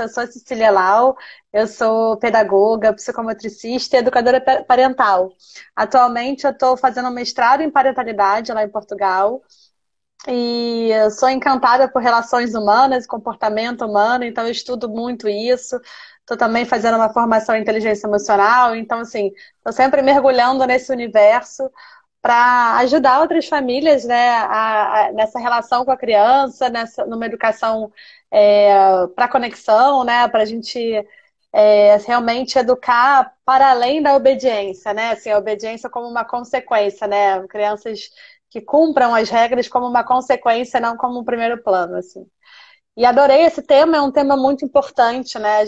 Eu sou a Cecília Lau, eu sou pedagoga, psicomotricista e educadora parental. Atualmente eu estou fazendo um mestrado em parentalidade lá em Portugal e eu sou encantada por relações humanas, comportamento humano, então eu estudo muito isso. Estou também fazendo uma formação em inteligência emocional, então assim, estou sempre mergulhando nesse universo para ajudar outras famílias, né, nessa relação com a criança, numa educação para conexão, né, para a gente realmente educar para além da obediência, né, assim, a obediência como uma consequência, né, crianças que cumpram as regras como uma consequência, não como um primeiro plano, assim. E adorei esse tema, é um tema muito importante, né,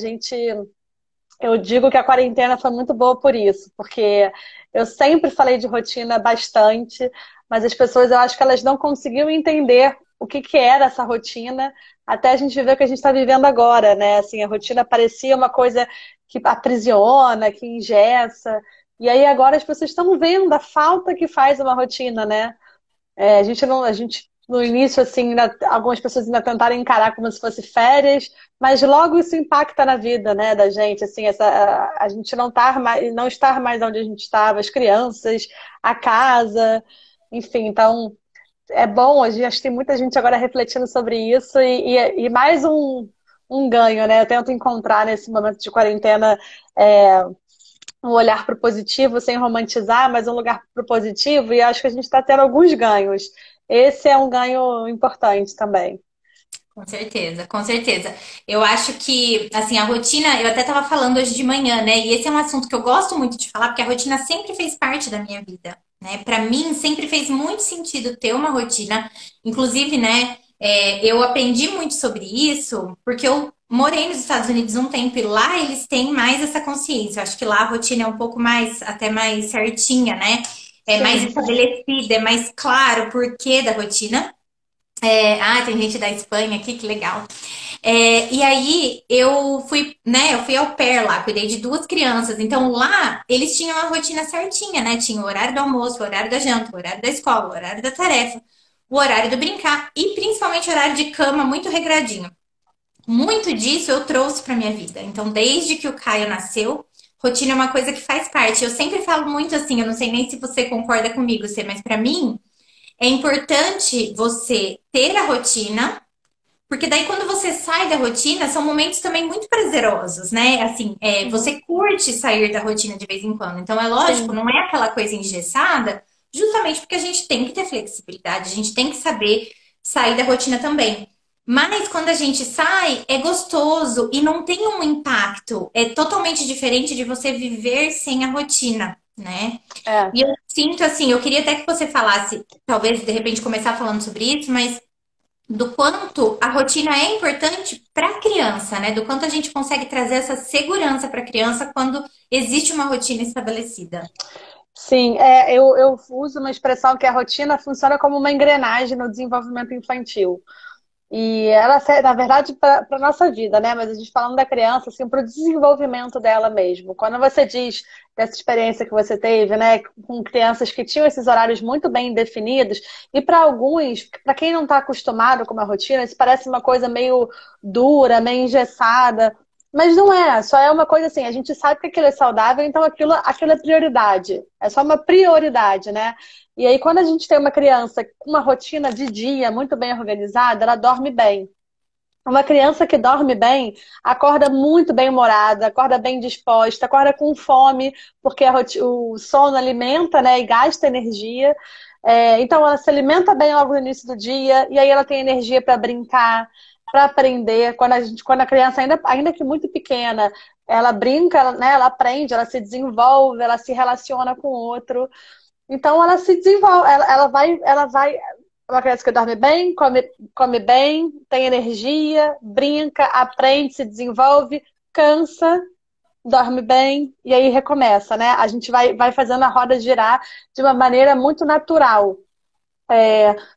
eu digo que a quarentena foi muito boa por isso, porque eu sempre falei de rotina bastante, mas as pessoas, eu acho que elas não conseguiam entender o que que era essa rotina, até a gente ver o que a gente está vivendo agora, né? Assim, a rotina parecia uma coisa que aprisiona, que engessa, e aí agora as pessoas estão vendo a falta que faz uma rotina, né? A gente não, a gente no início assim, algumas pessoas ainda tentaram encarar como se fosse férias, mas logo isso impacta na vida, né, da gente, assim, a gente não estar mais onde a gente estava, as crianças, a casa, enfim, então é bom, acho que tem muita gente agora refletindo sobre isso e mais um ganho, né? Eu tento encontrar nesse momento de quarentena é, um olhar para o positivo, sem romantizar, mas um lugar para o positivo, e acho que a gente está tendo alguns ganhos. Esse é um ganho importante também. Com certeza, com certeza. Eu acho que, assim, a rotina, eu até estava falando hoje de manhã, né? E esse é um assunto que eu gosto muito de falar, porque a rotina sempre fez parte da minha vida, né? Para mim, sempre fez muito sentido ter uma rotina. Inclusive, né, eu aprendi muito sobre isso, porque eu morei nos Estados Unidos um tempo e lá eles têm mais essa consciência. Eu acho que lá a rotina é um pouco mais, até mais certinha, né? É mais Sim. estabelecida, é mais claro o porquê da rotina. Tem gente da Espanha aqui, que legal. E aí eu fui, né? Eu fui au pair lá, cuidei de duas crianças. Então lá eles tinham a rotina certinha, né? Tinha o horário do almoço, o horário da janta, o horário da escola, o horário da tarefa, o horário do brincar e principalmente o horário de cama muito regradinho. Muito disso eu trouxe para minha vida. Então, desde que o Caio nasceu, rotina é uma coisa que faz parte. Eu sempre falo muito assim, eu não sei nem se você concorda comigo, Cê, mas para mim é importante você ter a rotina, porque daí quando você sai da rotina, são momentos também muito prazerosos, né? Assim, Uhum. você curte sair da rotina de vez em quando. Então, é lógico, Sim. não é aquela coisa engessada, justamente porque a gente tem que ter flexibilidade, a gente tem que saber sair da rotina também. Mas quando a gente sai, é gostoso e não tem um impacto. É totalmente diferente de você viver sem a rotina, né? É. E eu sinto assim, eu queria até que você falasse, talvez de repente começar falando sobre isso, mas do quanto a rotina é importante para a criança, né? Do quanto a gente consegue trazer essa segurança para a criança quando existe uma rotina estabelecida. Sim, eu uso uma expressão que a rotina funciona como uma engrenagem no desenvolvimento infantil. E ela serve, na verdade, para a nossa vida, né? Mas a gente falando da criança, assim, para o desenvolvimento dela mesmo. Quando você diz dessa experiência que você teve, né, com crianças que tinham esses horários muito bem definidos, e para alguns, para quem não está acostumado com uma rotina, isso parece uma coisa meio dura, meio engessada. Mas não é, só é uma coisa assim, a gente sabe que aquilo é saudável, então aquilo é prioridade. É só uma prioridade, né? E aí, quando a gente tem uma criança com uma rotina de dia muito bem organizada, ela dorme bem. Uma criança que dorme bem acorda muito bem-humorada, acorda bem disposta, acorda com fome, porque o sono alimenta, né, e gasta energia. Então, ela se alimenta bem logo no início do dia, e aí ela tem energia para brincar, para aprender. Quando a criança, ainda que muito pequena, ela brinca, né, ela aprende, ela se desenvolve, ela se relaciona com o outro. Então ela se desenvolve, ela vai, é uma criança que dorme bem, come bem, tem energia, brinca, aprende, se desenvolve, cansa, dorme bem e aí recomeça, né? A gente vai fazendo a roda girar de uma maneira muito natural.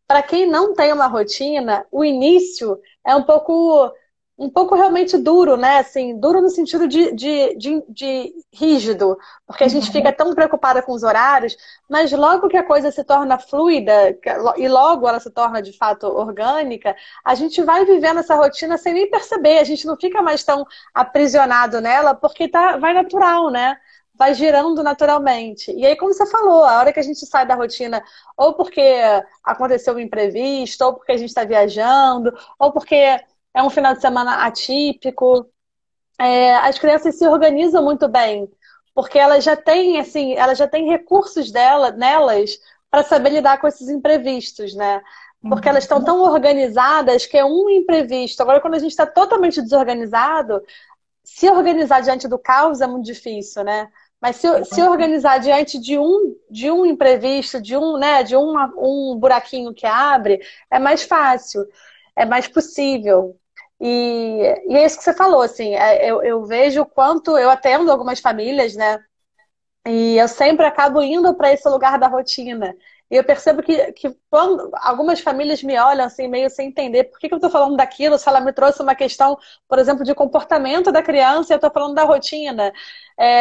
Para quem não tem uma rotina, o início é um pouco. um pouco realmente duro, né? Assim, duro no sentido de rígido, porque a gente fica tão preocupada com os horários, mas logo que a coisa se torna fluida e logo ela se torna de fato orgânica, a gente vai vivendo essa rotina sem nem perceber, a gente não fica mais tão aprisionado nela, porque vai natural, né? Vai girando naturalmente. E aí, como você falou, a hora que a gente sai da rotina, ou porque aconteceu um imprevisto, ou porque a gente está viajando, ou porque é um final de semana atípico. As crianças se organizam muito bem, porque elas já têm, assim, elas já têm recursos nelas para saber lidar com esses imprevistos, né? Porque elas estão tão organizadas que é um imprevisto. Agora, quando a gente está totalmente desorganizado, se organizar diante do caos é muito difícil, né? Mas se organizar diante de um imprevisto, né, um buraquinho que abre, é mais fácil, é mais possível. E é isso que você falou, assim, eu vejo o quanto eu atendo algumas famílias, né? E eu sempre acabo indo para esse lugar da rotina. E eu percebo que quando algumas famílias me olham assim, meio sem entender por que eu estou falando daquilo, se ela me trouxe uma questão, por exemplo, de comportamento da criança, e eu estou falando da rotina.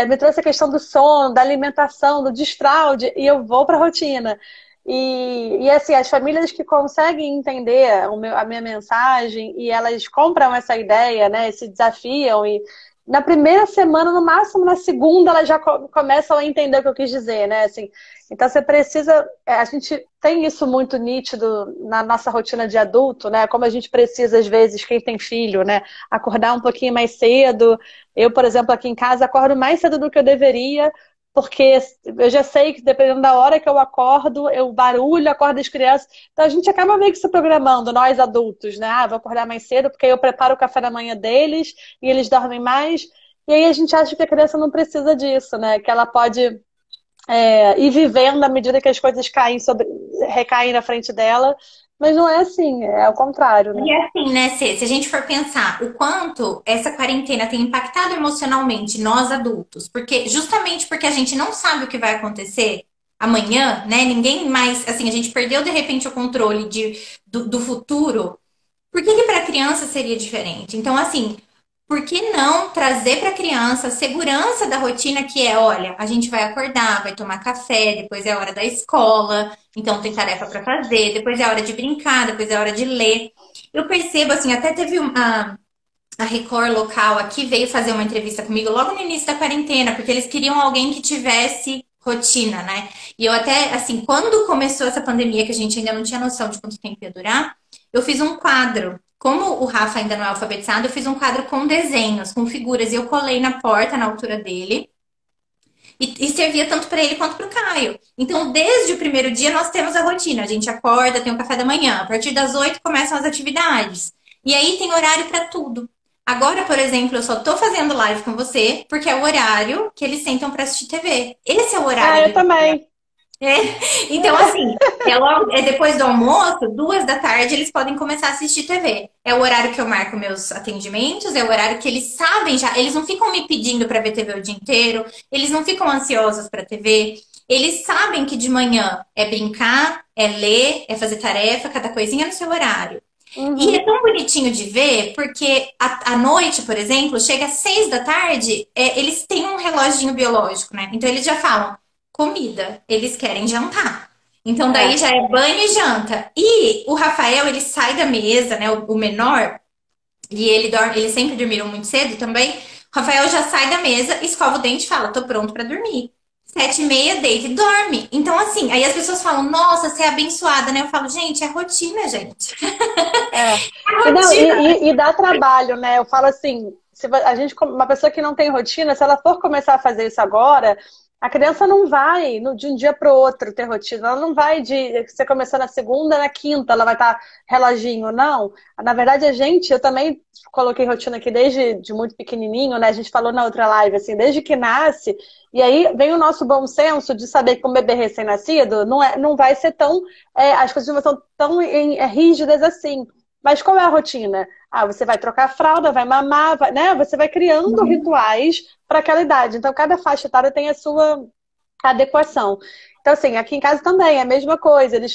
Me trouxe a questão do sono, da alimentação, do desfraude, e eu vou para a rotina. E assim, as famílias que conseguem entender a minha mensagem e elas compram essa ideia, né, se desafiam e na primeira semana, no máximo na segunda, elas já começam a entender o que eu quis dizer, né? Assim, então você precisa. A gente tem isso muito nítido na nossa rotina de adulto, né? Como a gente precisa, às vezes, quem tem filho, né? Acordar um pouquinho mais cedo. Eu, por exemplo, aqui em casa, acordo mais cedo do que eu deveria, porque eu já sei que dependendo da hora que eu acordo, eu barulho, acordo as crianças. Então a gente acaba meio que se programando, nós adultos, né? Vou acordar mais cedo porque aí eu preparo o café da manhã deles e eles dormem mais. E aí a gente acha que a criança não precisa disso, né? Que ela pode ir vivendo à medida que as coisas recaem na frente dela. Mas não é assim, é ao contrário, né? E assim, né, Cê, se a gente for pensar o quanto essa quarentena tem impactado emocionalmente nós adultos, porque justamente porque a gente não sabe o que vai acontecer amanhã, né? Ninguém mais, assim, a gente perdeu de repente o controle do futuro. Por que que para criança seria diferente? Então, assim, por que não trazer para a criança a segurança da rotina que é, olha, a gente vai acordar, vai tomar café, depois é a hora da escola, então tem tarefa para fazer, depois é a hora de brincar, depois é a hora de ler. Eu percebo, assim, até teve a Record local aqui veio fazer uma entrevista comigo logo no início da quarentena, porque eles queriam alguém que tivesse rotina, né? E eu até, assim, quando começou essa pandemia, que a gente ainda não tinha noção de quanto tempo ia durar, eu fiz um quadro. Como o Rafa ainda não é alfabetizado, eu fiz um quadro com desenhos, com figuras, e eu colei na porta, na altura dele, e servia tanto para ele quanto para o Caio. Então, desde o primeiro dia, nós temos a rotina. A gente acorda, tem o café da manhã. A partir das 8 começam as atividades. E aí tem horário para tudo. Agora, por exemplo, eu só tô fazendo live com você porque é o horário que eles sentam para assistir TV. Esse é o horário Eu do dia. também. É. Então, assim, é depois do almoço, 2 da tarde, eles podem começar a assistir TV. É o horário que eu marco meus atendimentos, é o horário que eles sabem já. Eles não ficam me pedindo para ver TV o dia inteiro, eles não ficam ansiosos para TV. Eles sabem que de manhã é brincar, é ler, é fazer tarefa, cada coisinha no seu horário. E é Uhum. tão bonitinho de ver, porque à noite, por exemplo, chega às 6 da tarde, eles têm um reloginho biológico, né? Então eles já falam comida, eles querem jantar. Então daí É. já é banho e janta. E o Rafael, ele sai da mesa, né? O menor, e ele dorme, eles sempre dormiram muito cedo também. O Rafael já sai da mesa, escova o dente e fala: tô pronto pra dormir. 7h30, deita e dorme. Então, assim, aí as pessoas falam: nossa, você é abençoada, né? Eu falo: gente, é rotina, gente. É. É E, não, rotina. e dá trabalho, né? Eu falo assim, se a gente, uma pessoa que não tem rotina, se ela for começar a fazer isso agora, a criança não vai de um dia para o outro ter rotina. Ela não vai de você começar na segunda, na quinta, ela vai estar reloginho, não. Na verdade, eu também coloquei rotina aqui desde de muito pequenininho, né? A gente falou na outra live, assim, desde que nasce. E aí vem o nosso bom senso de saber que um bebê recém-nascido não vai ser tão. As coisas não são tão rígidas assim. Mas qual é a rotina? Você vai trocar a fralda, vai mamar, né? Você vai criando rituais para aquela idade. Então, cada faixa etária tem a sua adequação. Então, assim, aqui em casa também é a mesma coisa. Eles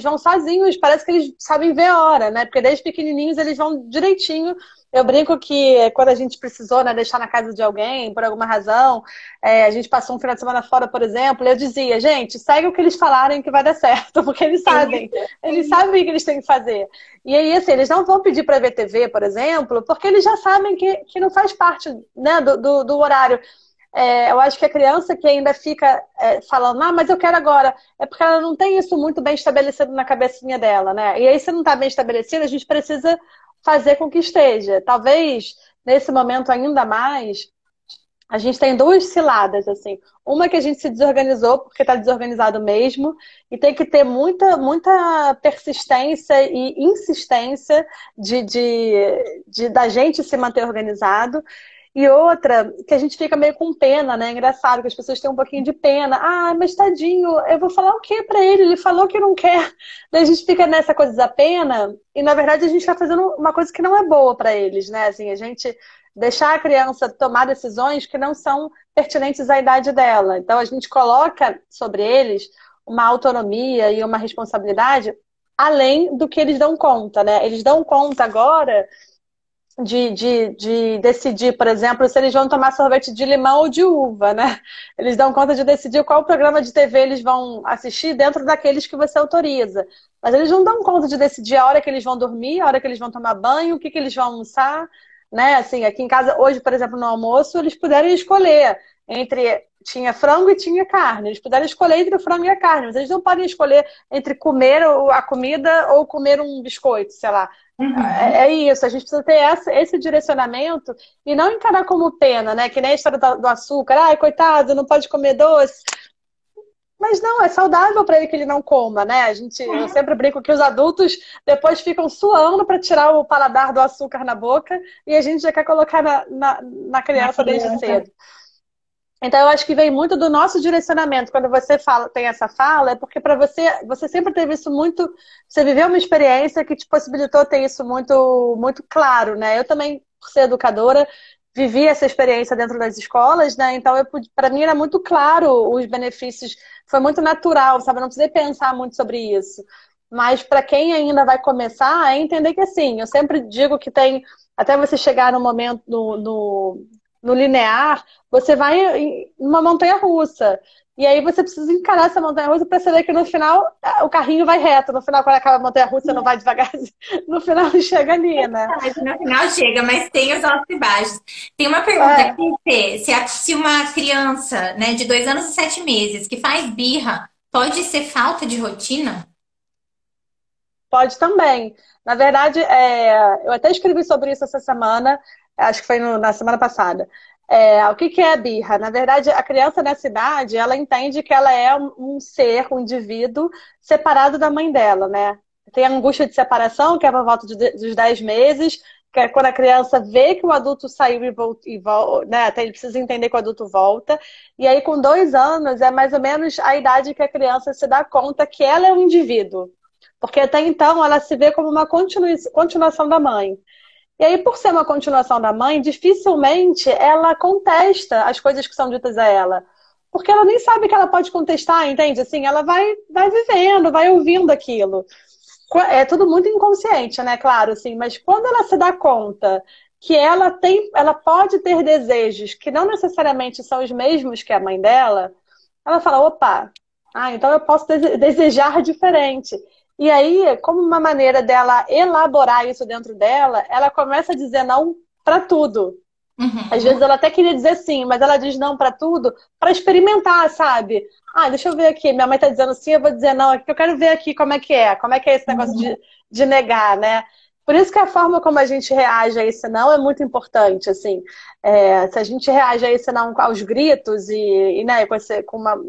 vão sozinhos, parece que eles sabem ver a hora, né? Porque desde pequenininhos eles vão direitinho Eu brinco que quando a gente precisou, né, deixar na casa de alguém, por alguma razão, a gente passou um final de semana fora, por exemplo, eu dizia, gente, segue o que eles falarem que vai dar certo, porque eles sabem o que eles têm que fazer. E aí, assim, eles não vão pedir para ver TV, por exemplo, porque eles já sabem que não faz parte, né, do horário. Eu acho que a criança que ainda fica falando, mas eu quero agora, é porque ela não tem isso muito bem estabelecido na cabecinha dela, né? E aí, se não está bem estabelecido, a gente precisa fazer com que esteja. Talvez, nesse momento ainda mais, a gente tem duas ciladas, assim. Uma que a gente se desorganizou, porque está desorganizado mesmo, e tem que ter muita persistência e insistência da gente se manter organizado. E outra, que a gente fica meio com pena, né? Engraçado que as pessoas têm um pouquinho de pena. Ah, mas tadinho, eu vou falar o quê pra ele? Ele falou que não quer. Daí a gente fica nessa coisa da pena, e na verdade a gente está fazendo uma coisa que não é boa para eles, né? Assim, a gente deixar a criança tomar decisões que não são pertinentes à idade dela. Então a gente coloca sobre eles uma autonomia e uma responsabilidade além do que eles dão conta, né? Eles dão conta agora de decidir, por exemplo, se eles vão tomar sorvete de limão ou de uva, né? Eles dão conta de decidir qual programa de TV eles vão assistir dentro daqueles que você autoriza. Mas eles não dão conta de decidir a hora que eles vão dormir, a hora que eles vão tomar banho, o que eles vão almoçar, né? Assim, aqui em casa, hoje, por exemplo, no almoço, eles puderam escolher entre... Tinha frango e tinha carne. Eles puderam escolher entre o frango e a carne, mas eles não podem escolher entre comer a comida ou comer um biscoito, sei lá. Uhum. É isso, a gente precisa ter esse direcionamento e não encarar como pena, né? Que nem a história do açúcar. Ai, coitado, não pode comer doce. Mas não, é saudável para ele que ele não coma, né? Eu sempre brinco que os adultos depois ficam suando para tirar o paladar do açúcar na boca e a gente já quer colocar na Na criança desde criança. cedo. Então, eu acho que vem muito do nosso direcionamento. Quando você tem essa fala, é porque para você sempre teve isso muito. Você viveu uma experiência que te possibilitou ter isso muito, muito claro, né? Eu também, por ser educadora, vivi essa experiência dentro das escolas, né? Então, para mim era muito claro os benefícios. Foi muito natural, sabe? Eu não precisei pensar muito sobre isso. Mas para quem ainda vai começar, é entender que assim, eu sempre digo que tem. Até você chegar no momento, no linear, você vai em uma montanha-russa. E aí você precisa encarar essa montanha-russa para saber que no final o carrinho vai reto. No final, quando acaba a montanha-russa, não vai devagar. No final chega ali, né? Mas no final chega, mas tem os altos e baixos. Tem uma pergunta É, aqui, Fê, se uma criança, né, de 2 anos e 7 meses que faz birra, pode ser falta de rotina? pode também. Na verdade, eu até escrevi sobre isso essa semana, acho que foi na semana passada. O que é a birra? Na verdade, a criança nessa idade, ela entende que ela é um ser, um indivíduo separado da mãe dela, né? Tem a angústia de separação, que é por volta dos 10 meses, que é quando a criança vê que o adulto saiu e volta, né? Até ele precisa entender que o adulto volta. E aí, com 2 anos, é mais ou menos a idade que a criança se dá conta que ela é um indivíduo. Porque até então ela se vê como uma continuação da mãe. E aí, por ser uma continuação da mãe, dificilmente ela contesta as coisas que são ditas a ela. Porque ela nem sabe que ela pode contestar, entende? Assim, ela vai vivendo, vai ouvindo aquilo. É tudo muito inconsciente, né? Claro, assim, mas quando ela se dá conta que ela pode ter desejos que não necessariamente são os mesmos que a mãe dela, ela fala, opa, então eu posso desejar diferente. E aí, como uma maneira dela elaborar isso dentro dela, ela começa a dizer não para tudo. Às vezes Uhum. ela até queria dizer sim, mas ela diz não para tudo para experimentar, sabe? Deixa eu ver aqui, minha mãe tá dizendo sim, eu vou dizer não aqui, eu quero ver aqui como é que é esse negócio de negar, né? Por isso que a forma como a gente reage a esse não é muito importante, assim. Se a gente reage a esse não aos gritos né,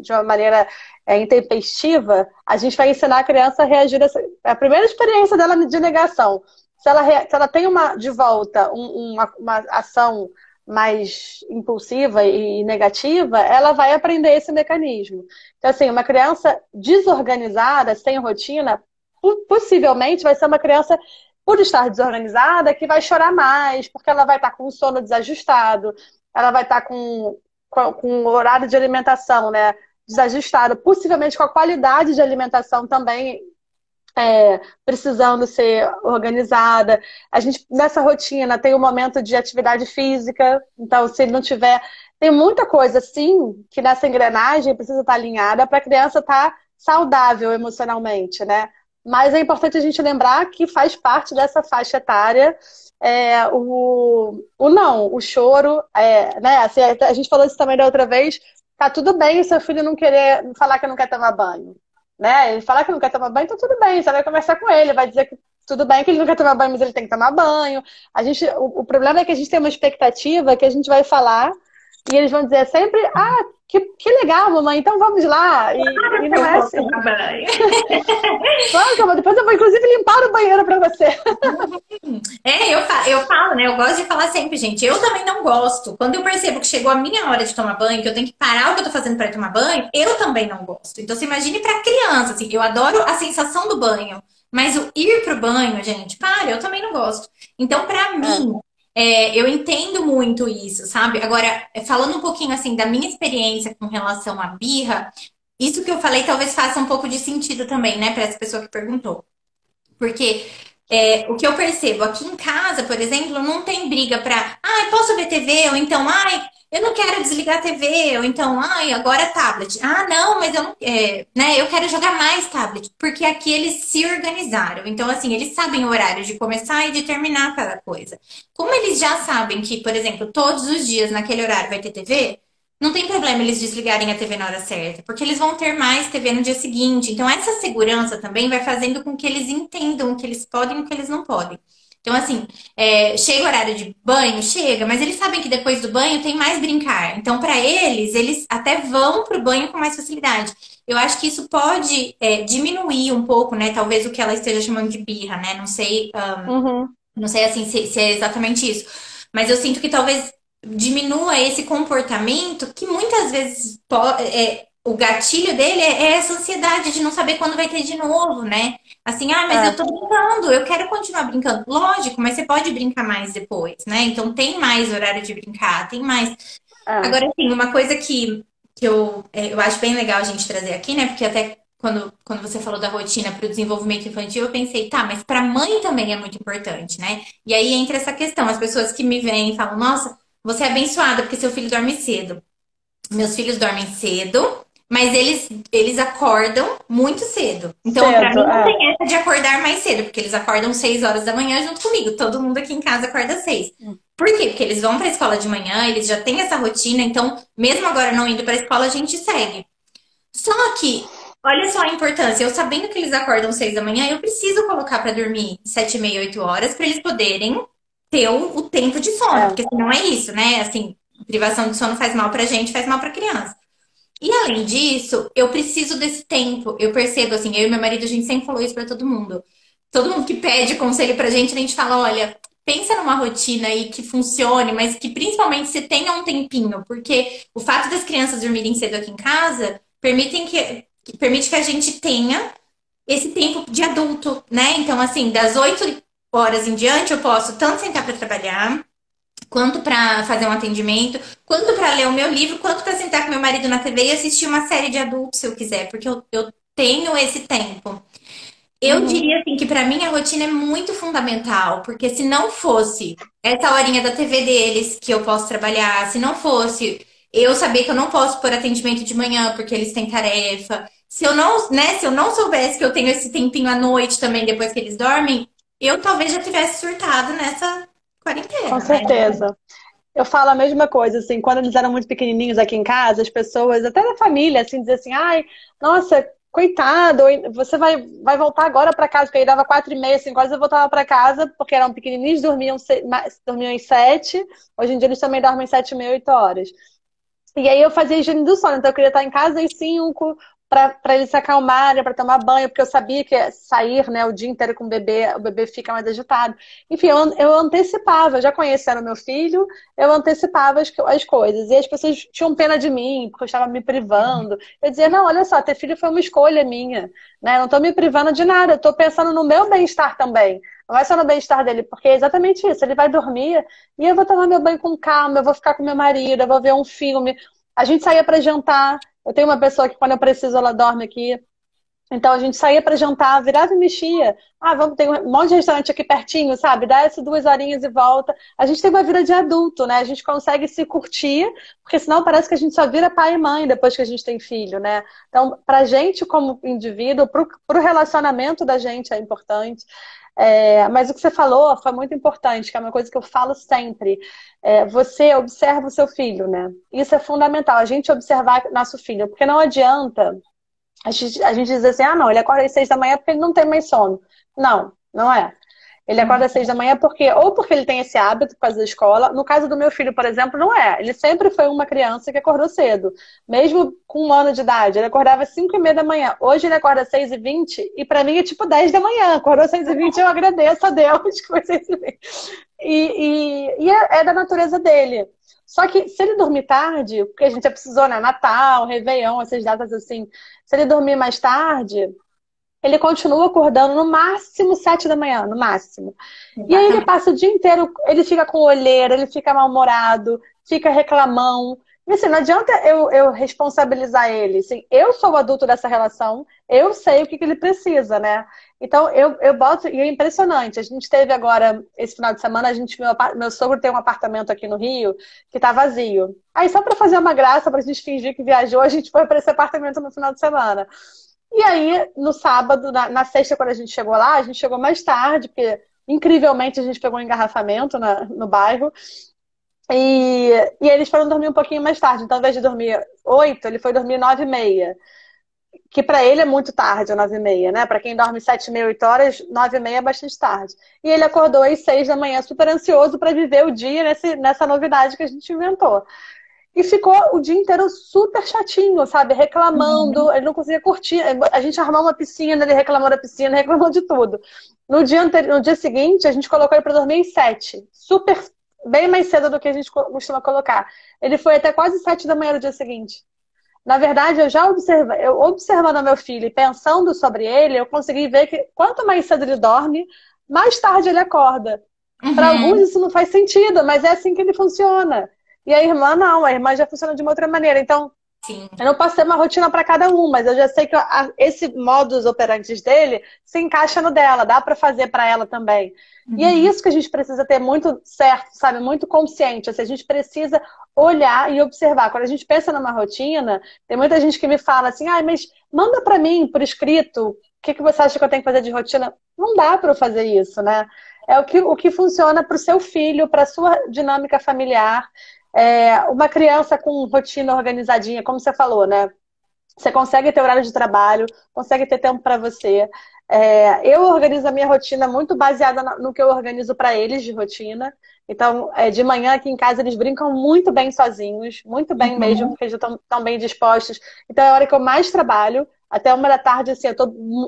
de uma maneira intempestiva, a gente vai ensinar a criança a reagir a primeira experiência dela de negação. Se ela tem de volta uma ação mais impulsiva e negativa, ela vai aprender esse mecanismo. Então, assim, uma criança desorganizada, sem rotina, possivelmente vai ser uma criança, por estar desorganizada, que vai chorar mais, porque ela vai estar com o sono desajustado, ela vai estar com o horário de alimentação, né, desajustado, possivelmente com a qualidade de alimentação também precisando ser organizada. A gente, nessa rotina, tem um momento de atividade física, então, se ele não tiver. Tem muita coisa, sim, que nessa engrenagem precisa estar alinhada para a criança estar saudável emocionalmente, né? Mas é importante a gente lembrar que faz parte dessa faixa etária o choro, né? Assim, a gente falou isso também da outra vez. Tá tudo bem o seu filho não querer falar que não quer tomar banho, né? Ele falar que não quer tomar banho, então tudo bem. Você vai conversar com ele, vai dizer que tudo bem que ele não quer tomar banho, mas ele tem que tomar banho. O problema é que a gente tem uma expectativa que a gente vai falar e eles vão dizer sempre, que legal, mamãe, então vamos lá. E não Eu é posso assim. tomar banho. Claro, calma, depois eu vou inclusive limpar o banheiro pra você. Eu falo, né? Eu gosto de falar sempre, gente. Eu também não gosto. Quando eu percebo que chegou a minha hora de tomar banho, que eu tenho que parar o que eu tô fazendo para tomar banho, eu também não gosto. Então, você imagine para criança, assim, eu adoro a sensação do banho, mas o ir pro banho, gente, para, eu também não gosto. Então, para É. mim, eu entendo muito isso, sabe? Agora, falando um pouquinho assim da minha experiência com relação à birra, isso que eu falei talvez faça um pouco de sentido também, né, para essa pessoa que perguntou. Porque o que eu percebo aqui em casa, por exemplo, não tem briga pra, posso ver TV? Ou então, eu não quero desligar a TV. Ou então, agora é tablet. Ah, não, mas eu não, né, eu quero jogar mais tablet. Porque aqui eles se organizaram. Então, assim, eles sabem o horário de começar e de terminar cada coisa. Como eles já sabem que, por exemplo, todos os dias naquele horário vai ter TV, não tem problema eles desligarem a TV na hora certa, porque eles vão ter mais TV no dia seguinte. Então, essa segurança também vai fazendo com que eles entendam o que eles podem e o que eles não podem. Então, assim, chega o horário de banho, chega, mas eles sabem que depois do banho tem mais brincar. Então, para eles, eles até vão pro banho com mais facilidade. Eu acho que isso pode diminuir um pouco, né? Talvez o que ela esteja chamando de birra, né? Não sei, Uhum. não sei assim se é exatamente isso. Mas eu sinto que talvez diminua esse comportamento que muitas vezes o gatilho dele é essa ansiedade de não saber quando vai ter de novo, né? Assim, mas eu É, tô brincando, eu quero continuar brincando. Lógico, mas você pode brincar mais depois, né? Então tem mais horário de brincar, tem mais. é. Agora, assim, uma coisa que eu acho bem legal a gente trazer aqui, né? Porque até quando você falou da rotina para o desenvolvimento infantil, eu pensei, tá, mas para mãe também é muito importante, né? E aí entra essa questão, as pessoas que me veem e falam, nossa, você é abençoada porque seu filho dorme cedo. Meus filhos dormem cedo, mas eles acordam muito cedo. Então, para Cedo, mim, não é. tem essa de acordar mais cedo, porque eles acordam 6 horas da manhã junto comigo. Todo mundo aqui em casa acorda 6. Por quê? Porque eles vão para a escola de manhã, eles já têm essa rotina, então, mesmo agora não indo para a escola, a gente segue. Só que, olha só a importância, eu sabendo que eles acordam 6 da manhã, eu preciso colocar para dormir 7h30, 8 horas, para eles poderem ter o tempo de sono, É. porque senão é isso, né? Assim, privação de sono faz mal pra gente, faz mal pra criança. E além disso, eu preciso desse tempo. Eu percebo, assim, eu e meu marido, a gente sempre falou isso pra todo mundo. Todo mundo que pede conselho pra gente, a gente fala, olha, pensa numa rotina aí que funcione, mas que principalmente você tenha um tempinho, porque o fato das crianças dormirem cedo aqui em casa permite que a gente tenha esse tempo de adulto, né? Então, assim, das 8 horas em diante, eu posso tanto sentar para trabalhar, quanto para fazer um atendimento, quanto para ler o meu livro, quanto para sentar com meu marido na TV e assistir uma série de adultos, se eu quiser, porque eu tenho esse tempo. Eu Uhum. diria assim que para mim a rotina é muito fundamental, porque se não fosse essa horinha da TV deles que eu posso trabalhar, se não fosse eu saber que eu não posso por atendimento de manhã porque eles têm tarefa, se eu não, né, se eu não soubesse que eu tenho esse tempinho à noite também depois que eles dormem, eu talvez já tivesse surtado nessa Com quarentena, né? certeza. Eu falo a mesma coisa, assim, quando eles eram muito pequenininhos aqui em casa, as pessoas, até da família, assim, diziam assim, ai, nossa, coitado, você vai voltar agora para casa, porque aí dava 4h30, 5 horas, eu voltava para casa, porque eram pequenininhos, dormiam em 7, hoje em dia eles também dormem 7h30, 8 horas. E aí eu fazia higiene do sono, então eu queria estar em casa às 5 para eles se acalmarem, para tomar banho, porque eu sabia que sair, né, o dia inteiro com o bebê fica mais agitado. Enfim, eu antecipava, já conhecendo meu filho, eu antecipava as coisas. E as pessoas tinham pena de mim, porque eu estava me privando. Eu dizia, não, olha só, ter filho foi uma escolha minha, né? Não estou me privando de nada, eu estou pensando no meu bem-estar também. Não é só no bem-estar dele, porque é exatamente isso. Ele vai dormir e eu vou tomar meu banho com calma, eu vou ficar com meu marido, eu vou ver um filme. A gente saía para jantar. Eu tenho uma pessoa que, quando eu preciso, ela dorme aqui. Então a gente saía para jantar, virava e mexia. Ah, vamos, tem um monte de restaurante aqui pertinho, sabe? Dá essas 2 horinhas e volta. A gente tem uma vida de adulto, né? A gente consegue se curtir, porque senão parece que a gente só vira pai e mãe depois que a gente tem filho, né? Então, pra gente como indivíduo, pro relacionamento da gente é importante. Mas o que você falou foi muito importante, que é uma coisa que eu falo sempre. Você observa o seu filho, né? Isso é fundamental, a gente observar nosso filho, porque não adianta. A gente diz assim, ah, não, ele acorda às 6 da manhã porque ele não tem mais sono. Não, não é. Ele acorda às 6 da manhã ou porque ele tem esse hábito por causa da escola. No caso do meu filho, por exemplo, não é. Ele sempre foi uma criança que acordou cedo. Mesmo com 1 ano de idade. Ele acordava às 5h30 da manhã. Hoje ele acorda às 6h20 e pra mim é tipo 10 da manhã. Acordou às 6h20, eu agradeço a Deus que foi 6h20. É da natureza dele. Só que se ele dormir tarde, porque a gente já precisou, né? Natal, Réveillon, essas datas assim. Se ele dormir mais tarde, ele continua acordando no máximo 7 da manhã, no máximo. E aí ele Exatamente. passa o dia inteiro, ele fica com olheira, ele fica mal-humorado, fica reclamão. E assim, não adianta eu responsabilizar ele. Assim, eu sou o adulto dessa relação, eu sei o que ele precisa, né? Então eu boto, e é impressionante. A gente teve agora, esse final de semana, meu sogro tem um apartamento aqui no Rio que tá vazio. Aí só pra fazer uma graça, pra gente fingir que viajou, a gente foi pra esse apartamento no final de semana. E aí, no sábado, na sexta, quando a gente chegou lá, a gente chegou mais tarde, porque incrivelmente a gente pegou um engarrafamento no bairro. E eles foram dormir um pouquinho mais tarde. Então, ao invés de dormir 8, ele foi dormir 9h30. Que pra ele é muito tarde, 9h30, né? Pra quem dorme 7h30, 8 horas, 9h30 é bastante tarde. E ele acordou às 6 da manhã, super ansioso pra viver o dia nessa novidade que a gente inventou. E ficou o dia inteiro super chatinho, sabe? Reclamando, ele não conseguia curtir. A gente armou uma piscina, ele reclamou da piscina, reclamou de tudo. No dia seguinte, a gente colocou ele para dormir às 7. Super, bem mais cedo do que a gente costuma colocar. Ele foi até quase 7 da manhã no dia seguinte. Na verdade, eu observando meu filho e pensando sobre ele, eu consegui ver que quanto mais cedo ele dorme, mais tarde ele acorda. Para alguns Uhum. isso não faz sentido, mas é assim que ele funciona. E a irmã não, a irmã já funciona de uma outra maneira. Então, Sim. eu não posso ter uma rotina para cada um, mas eu já sei que esse modus operandi dele se encaixa no dela, dá para fazer para ela também. E é Uhum. isso que a gente precisa ter muito certo, sabe? Muito consciente. Assim, a gente precisa olhar e observar. Quando a gente pensa numa rotina, tem muita gente que me fala assim, ah, mas manda para mim por escrito, o que você acha que eu tenho que fazer de rotina? Não dá para eu fazer isso, né? É o que funciona para o seu filho, para a sua dinâmica familiar. Uma criança com rotina organizadinha, como você falou, né? Você consegue ter horário de trabalho, consegue ter tempo para você. Eu organizo a minha rotina muito baseada no que eu organizo para eles de rotina. Então, de manhã aqui em casa eles brincam muito bem sozinhos, muito bem mesmo, Uhum. porque eles estão bem dispostos. Então, é a hora que eu mais trabalho. Até 1 da tarde, assim, eu tô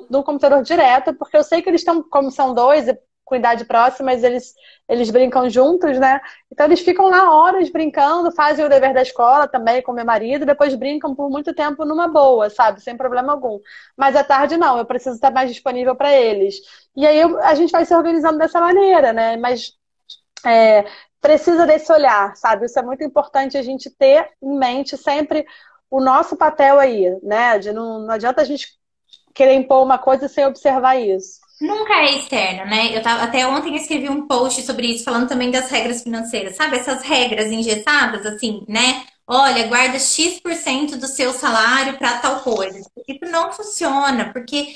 no computador direto, porque eu sei que eles estão, como são dois, com idade próxima, mas eles brincam juntos, né? Então eles ficam lá horas brincando, fazem o dever da escola também com meu marido, depois brincam por muito tempo numa boa, sabe? Sem problema algum. Mas à tarde não, eu preciso estar mais disponível para eles. E aí a gente vai se organizando dessa maneira, né? Mas é, precisa desse olhar, sabe? Isso é muito importante a gente ter em mente sempre o nosso papel aí, né? Não adianta a gente querer impor uma coisa sem observar isso. Nunca é externo, né? Até ontem eu escrevi um post sobre isso, falando também das regras financeiras, sabe? Essas regras engessadas, assim, né? Olha, guarda X% do seu salário para tal coisa. Isso não funciona, porque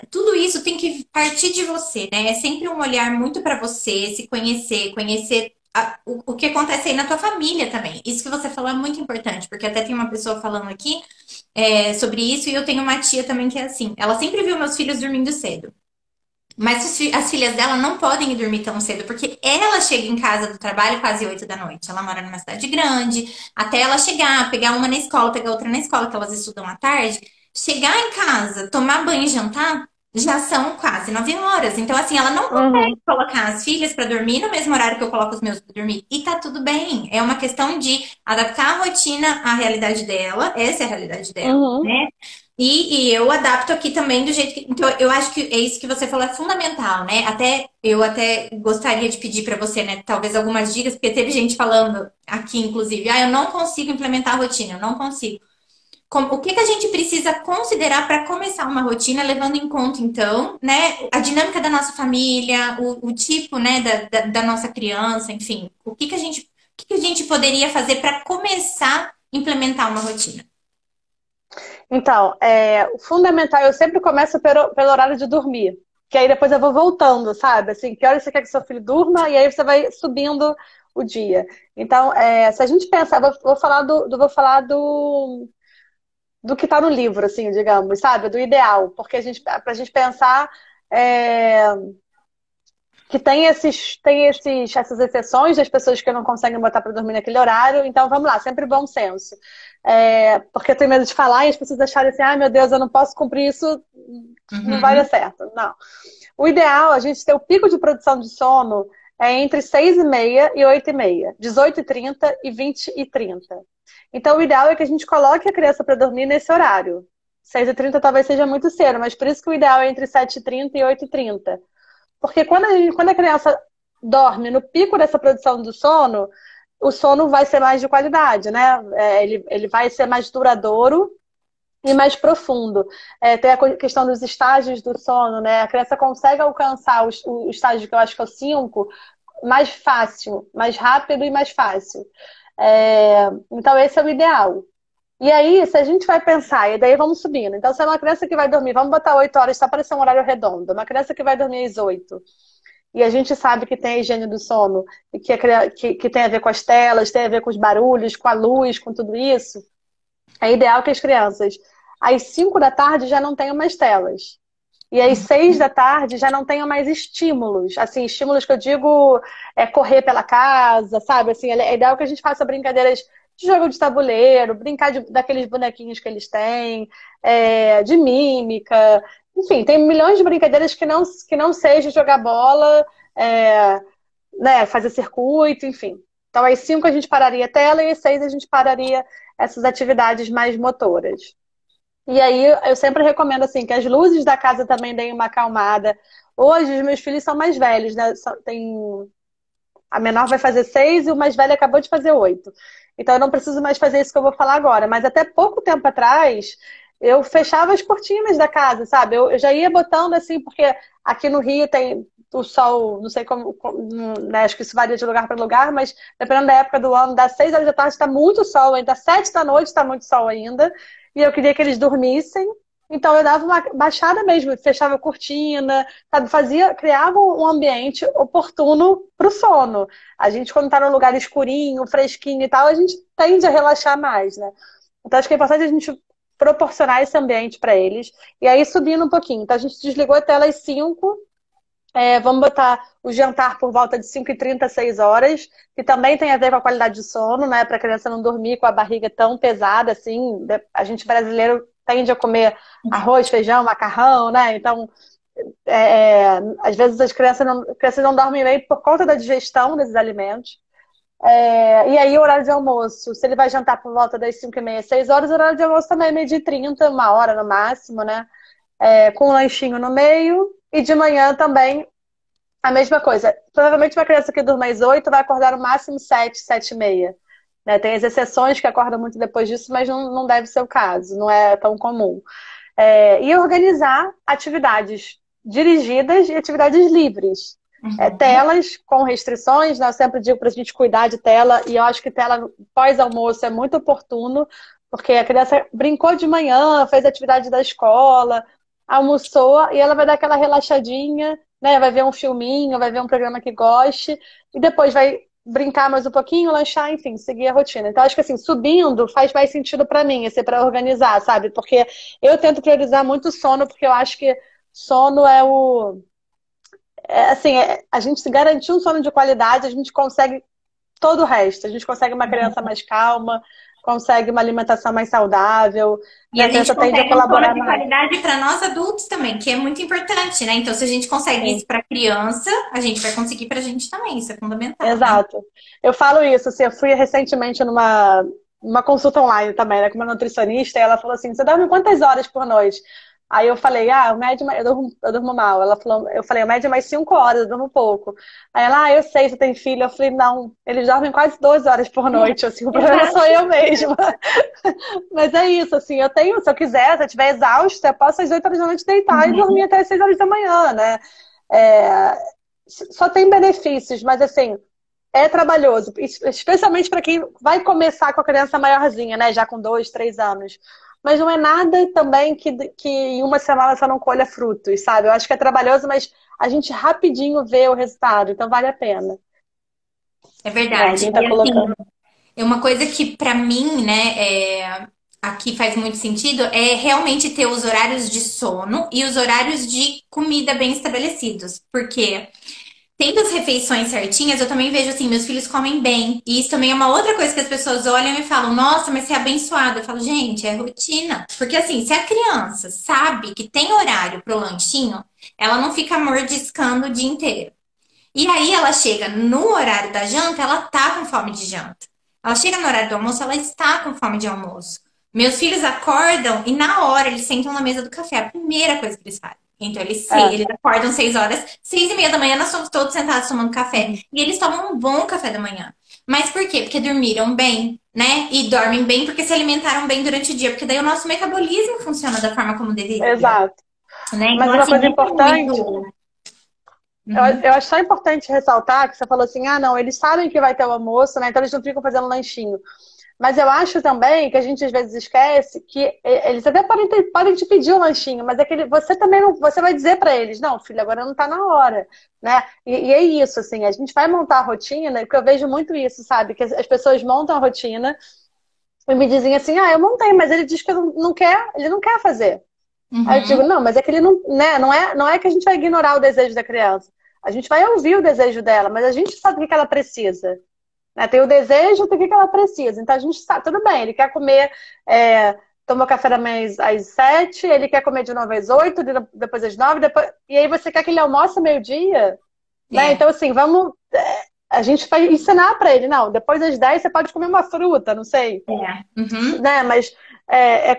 tudo isso tem que partir de você, né? É sempre um olhar muito para você, se conhecer, conhecer o que acontece aí na tua família também. Isso que você falou é muito importante, porque até tem uma pessoa falando aqui sobre isso, e eu tenho uma tia também que é assim. Ela sempre viu meus filhos dormindo cedo. Mas as filhas dela não podem ir dormir tão cedo, porque ela chega em casa do trabalho quase 8 da noite. Ela mora numa cidade grande, até ela chegar, pegar uma na escola, pegar outra na escola, que elas estudam à tarde, chegar em casa, tomar banho e jantar, já são quase 9 horas. Então, assim, ela não consegue Uhum, colocar as filhas para dormir no mesmo horário que eu coloco os meus para dormir. E tá tudo bem. É uma questão de adaptar a rotina à realidade dela, essa é a realidade dela, uhum. né? E eu adapto aqui também do jeito que. Então, eu acho que é isso que você falou é fundamental, né? Eu até gostaria de pedir para você, né? Talvez algumas dicas, porque teve gente falando aqui, inclusive, eu não consigo implementar a rotina, eu não consigo. o que que a gente precisa considerar para começar uma rotina, levando em conta, então, né, a dinâmica da nossa família, o tipo, né, da nossa criança, enfim, o que que a gente poderia fazer para começar a implementar uma rotina? Então, o fundamental, eu sempre começo pelo horário de dormir. Que aí depois eu vou voltando, sabe? Assim, que hora você quer que seu filho durma, e aí você vai subindo o dia. Então, se a gente pensar, vou falar do que está no livro, assim, digamos, sabe? Do ideal. Porque pra gente pensar é, que essas exceções das pessoas que não conseguem botar para dormir naquele horário. Então, vamos lá, sempre bom senso. Porque eu tenho medo de falar e as pessoas acharem assim, ai meu Deus, eu não posso cumprir isso, não vai dar Uhum. certo. Não. O ideal, a gente ter o pico de produção de sono entre 6h30 e 8h30, 18h30 e 20h30. Então, o ideal é que a gente coloque a criança para dormir nesse horário. 6h30 talvez seja muito cedo, mas por isso que o ideal é entre 7h30 e 8h30. Porque quando a criança dorme no pico dessa produção do sono, o sono vai ser mais de qualidade, né? Ele vai ser mais duradouro e mais profundo. Tem a questão dos estágios do sono, né? A criança consegue alcançar o estágio que eu acho que é o 5 mais fácil, mais rápido e mais fácil. Então, esse é o ideal. E aí, se a gente vai pensar, e daí vamos subindo. Então, se é uma criança que vai dormir, vamos botar 8 horas, só para ser um horário redondo. Uma criança que vai dormir às 8 e a gente sabe que tem a higiene do sono, e que tem a ver com as telas, tem a ver com os barulhos, com a luz, com tudo isso. É ideal que as crianças, às 5 da tarde, já não tenham mais telas. E às 6 da tarde já não tenham mais estímulos. Assim, estímulos que eu digo correr pela casa, sabe? Assim, é ideal que a gente faça brincadeiras de jogo de tabuleiro, brincar daqueles bonequinhos que eles têm, de mímica. Enfim, tem milhões de brincadeiras que não seja jogar bola, é, né, fazer circuito, enfim. Então, às 5 a gente pararia a tela e às 6 a gente pararia essas atividades mais motoras. E aí eu sempre recomendo assim que as luzes da casa também deem uma acalmada. Hoje os meus filhos são mais velhos, né? A menor vai fazer 6 e o mais velho acabou de fazer 8. Então eu não preciso mais fazer isso que eu vou falar agora. Mas até pouco tempo atrás eu fechava as cortinas da casa, sabe? Eu já ia botando assim, porque aqui no Rio tem o sol, não sei né? Acho que isso varia de lugar para lugar, mas dependendo da época do ano, das 6 horas da tarde está muito sol ainda, das 7 da noite está muito sol ainda. E eu queria que eles dormissem. Então eu dava uma baixada mesmo, fechava a cortina, sabe? Criava um ambiente oportuno para o sono. A gente, quando está num lugar escurinho, fresquinho e tal, a gente tende a relaxar mais, né? Então acho que é importante a gente proporcionar esse ambiente para eles. E aí subindo um pouquinho. Então a gente desligou a tela às 5. Vamos botar o jantar por volta de 5h30, 6 horas, que também tem a ver com a qualidade de sono, né? Para a criança não dormir com a barriga tão pesada assim. A gente brasileiro tende a comer arroz, feijão, macarrão, né? Então, às vezes as crianças não dormem bem por conta da digestão desses alimentos. E aí, o horário de almoço, se ele vai jantar por volta das 5h30, 6 horas, o horário de almoço também é meio de 30, 1 hora no máximo, né? Com um lanchinho no meio. E de manhã também a mesma coisa. Provavelmente uma criança que durma às 8 vai acordar no máximo 7, 7h30. Né? Tem as exceções que acordam muito depois disso, mas não deve ser o caso, não é tão comum. E organizar atividades dirigidas e atividades livres. Uhum. Telas com restrições, né? Eu sempre digo para a gente cuidar de tela, e eu acho que tela pós-almoço é muito oportuno, porque a criança brincou de manhã, fez atividade da escola, almoçou, e ela vai dar aquela relaxadinha, né? Vai ver um filminho, vai ver um programa que goste, e depois vai brincar mais um pouquinho, lanchar, enfim, seguir a rotina. Então, acho que assim, subindo faz mais sentido para mim, assim, para organizar, sabe? Porque eu tento priorizar muito o sono, porque eu acho que sono é o. Assim, a gente se garantir um sono de qualidade, a gente consegue todo o resto. A gente consegue uma criança mais calma, consegue uma alimentação mais saudável, E né? a A gente criança tende a consegue um sono colaborar de mais. qualidade para nós adultos também, que é muito importante, né? Então, se a gente consegue Sim. isso para criança, a gente vai conseguir para a gente também. Isso é fundamental, né? Exato. Eu falo isso, assim, eu fui recentemente numa consulta online também, né, com uma nutricionista, e ela falou assim, você dorme quantas horas por noite? Aí eu falei, ah, o médio, eu durmo mal. Ela falou, eu falei, o médio é mais 5 horas, eu durmo pouco. Aí ela, eu sei, você tem filho. Eu falei, não, eles dormem quase 12 horas por noite, assim, o problema sou eu mesma. Mas é isso, assim, eu tenho, se eu quiser, se eu estiver exausta, eu posso às 8 horas da noite deitar e dormir até às 6 horas da manhã, né? É, só tem benefícios, mas assim, é trabalhoso, especialmente para quem vai começar com a criança maiorzinha, né? Já com 2, 3 anos. Mas não é nada também que em uma semana você não colha frutos, sabe? Eu acho que é trabalhoso, mas a gente rapidinho vê o resultado, então vale a pena. É Ó, verdade. alguém tá E assim, colocando. é uma coisa que pra mim, né, aqui faz muito sentido, é realmente ter os horários de sono e os horários de comida bem estabelecidos. Porque tendo as refeições certinhas, eu também vejo assim, meus filhos comem bem. E isso também é uma outra coisa que as pessoas olham e falam, nossa, mas você é abençoada. Eu falo, gente, é rotina. Porque assim, se a criança sabe que tem horário pro lanchinho, ela não fica mordiscando o dia inteiro. E aí ela chega no horário da janta, ela tá com fome de janta. Ela chega no horário do almoço, ela está com fome de almoço. Meus filhos acordam e na hora eles sentam na mesa do café. A primeira coisa que eles fazem. Então É, eles acordam 6 horas, 6:30 da manhã, nós somos todos sentados tomando café. E eles tomam um bom café da manhã. Mas por quê? Porque dormiram bem, né? E dormem bem porque se alimentaram bem durante o dia. Porque daí o nosso metabolismo funciona da forma como deveria, exato. né? Mas Então, uma assim, coisa é importante. muito. Eu, Uhum. eu acho só importante ressaltar que você falou assim, ah, não, eles sabem que vai ter o almoço, né? Então eles não ficam fazendo lanchinho. Mas eu acho também que a gente às vezes esquece que eles até podem te pedir um lanchinho, mas é que você também não, você vai dizer para eles, não, filho, agora não tá na hora, né? E é isso, assim, a gente vai montar a rotina, porque eu vejo muito isso, sabe? Que as pessoas montam a rotina e me dizem assim, ah, eu montei, mas ele diz que não quer, ele não quer fazer. Aí eu digo, Uhum. não, mas é que ele não, né, não é que a gente vai ignorar o desejo da criança. A gente vai ouvir o desejo dela, mas a gente sabe o que ela precisa. Né? Tem o desejo, tem o que ela precisa. Então a gente sabe, tudo bem, ele quer comer, toma café da manhã às 7, ele quer comer de novo às 8, depois às 9, depois... e aí você quer que ele almoce meio-dia? Né? É, Então, assim, vamos. A gente vai ensinar para ele, não, depois das 10 você pode comer uma fruta, não sei, Uhum. né? Mas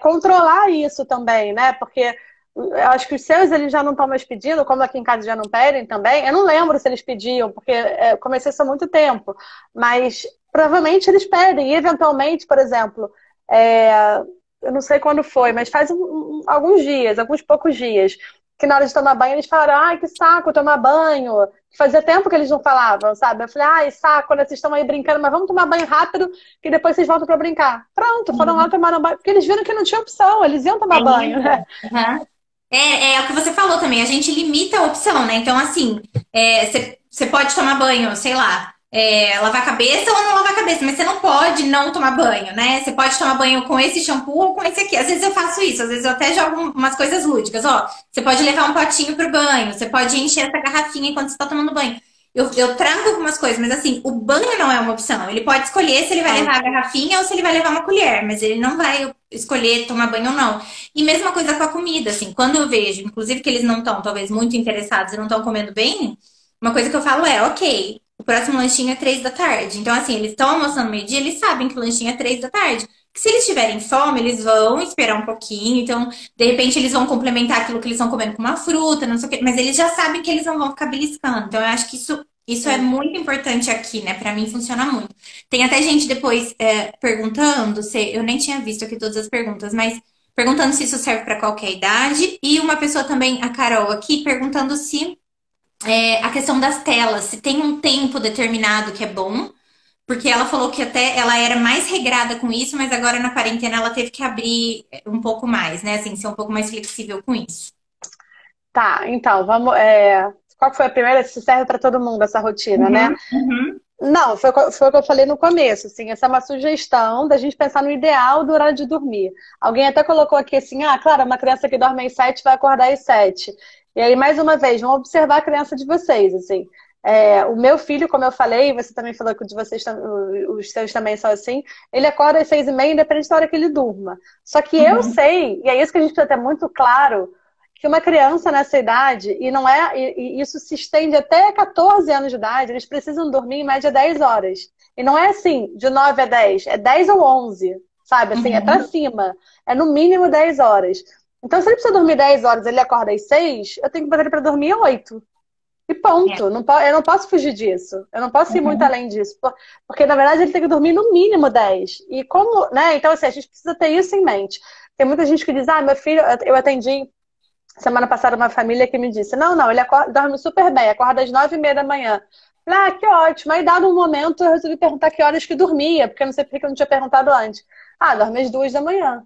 controlar isso também, né? Porque eu acho que os seus eles já não estão mais pedindo, como aqui em casa já não pedem também. Eu não lembro se eles pediam, porque eu comecei isso há muito tempo. Mas provavelmente eles pedem. E eventualmente, por exemplo, eu não sei quando foi, mas faz alguns dias, alguns poucos dias, que na hora de tomar banho eles falaram, ai, que saco tomar banho. Fazia tempo que eles não falavam, sabe? Eu falei, ai, saco, quando vocês estão aí brincando, mas vamos tomar banho rápido, que depois vocês voltam pra brincar. Pronto, foram lá, Sim. tomaram banho, porque eles viram que não tinha opção, eles iam É tomar banho, isso. né? Uhum. É o que você falou também, a gente limita a opção, né? Então, assim, você pode tomar banho, sei lá, lavar a cabeça ou não lavar a cabeça, mas você não pode não tomar banho, né? Você pode tomar banho com esse shampoo ou com esse aqui. Às vezes eu faço isso, às vezes eu até jogo umas coisas lúdicas. Ó, você pode levar um potinho pro banho, você pode encher essa garrafinha enquanto você tá tomando banho. Eu trago algumas coisas, mas assim, o banho não é uma opção. Ele pode escolher se ele vai Ah, levar a garrafinha ou se ele vai levar uma colher, mas ele não vai escolher tomar banho ou não. E mesma coisa com a comida, assim, quando eu vejo, inclusive que eles não estão, talvez, muito interessados e não estão comendo bem, uma coisa que eu falo é, ok, o próximo lanchinho é 3 da tarde. Então, assim, eles estão almoçando meio-dia, eles sabem que o lanchinho é 3 da tarde. Que se eles tiverem fome, eles vão esperar um pouquinho. Então, de repente, eles vão complementar aquilo que eles estão comendo com uma fruta, não sei o quê. Mas eles já sabem que eles não vão ficar beliscando. Então, eu acho que isso é sim. muito importante aqui, né? Pra mim, funciona muito. Tem até gente depois perguntando, eu nem tinha visto aqui todas as perguntas, mas perguntando se isso serve para qualquer idade. E uma pessoa também, a Carol aqui, perguntando se a questão das telas, se tem um tempo determinado que é bom. Porque ela falou que até ela era mais regrada com isso, mas agora na quarentena ela teve que abrir um pouco mais, né? Assim, ser um pouco mais flexível com isso. Tá, então, vamos. Qual que foi a primeira? Se serve para todo mundo essa rotina, né? Uhum, uhum. Não, foi o que eu falei no começo, assim, essa é uma sugestão da gente pensar no ideal do horário de dormir. Alguém até colocou aqui assim, ah, claro, uma criança que dorme às 7 vai acordar às 7. E aí, mais uma vez, vamos observar a criança de vocês, assim. O meu filho, como eu falei, você também falou que o de vocês, os seus também são assim, ele acorda às 6:30, independente da hora que ele durma. Só que eu Uhum. sei, e é isso que a gente precisa ter muito claro, que uma criança nessa idade, e não é, e isso se estende até 14 anos de idade, eles precisam dormir em média 10 horas. E não é assim, de 9 a 10, é 10 ou 11, sabe? Assim, é pra Uhum. cima. É no mínimo 10 horas. Então, se ele precisa dormir 10 horas, ele acorda às 6, eu tenho que botar ele para dormir às 8. E ponto. Eu não posso fugir disso. Eu não posso ir muito Uhum. além disso. Porque, na verdade, ele tem que dormir no mínimo 10. E como, né? Então, assim, a gente precisa ter isso em mente. Tem muita gente que diz, meu filho, eu atendi semana passada uma família que me disse, não, ele dorme super bem, acorda às 9h30 da manhã. Falei, que ótimo. Aí, dado um momento, eu resolvi perguntar que horas que dormia, porque eu não sei por que eu não tinha perguntado antes. Dorme às 2 da manhã.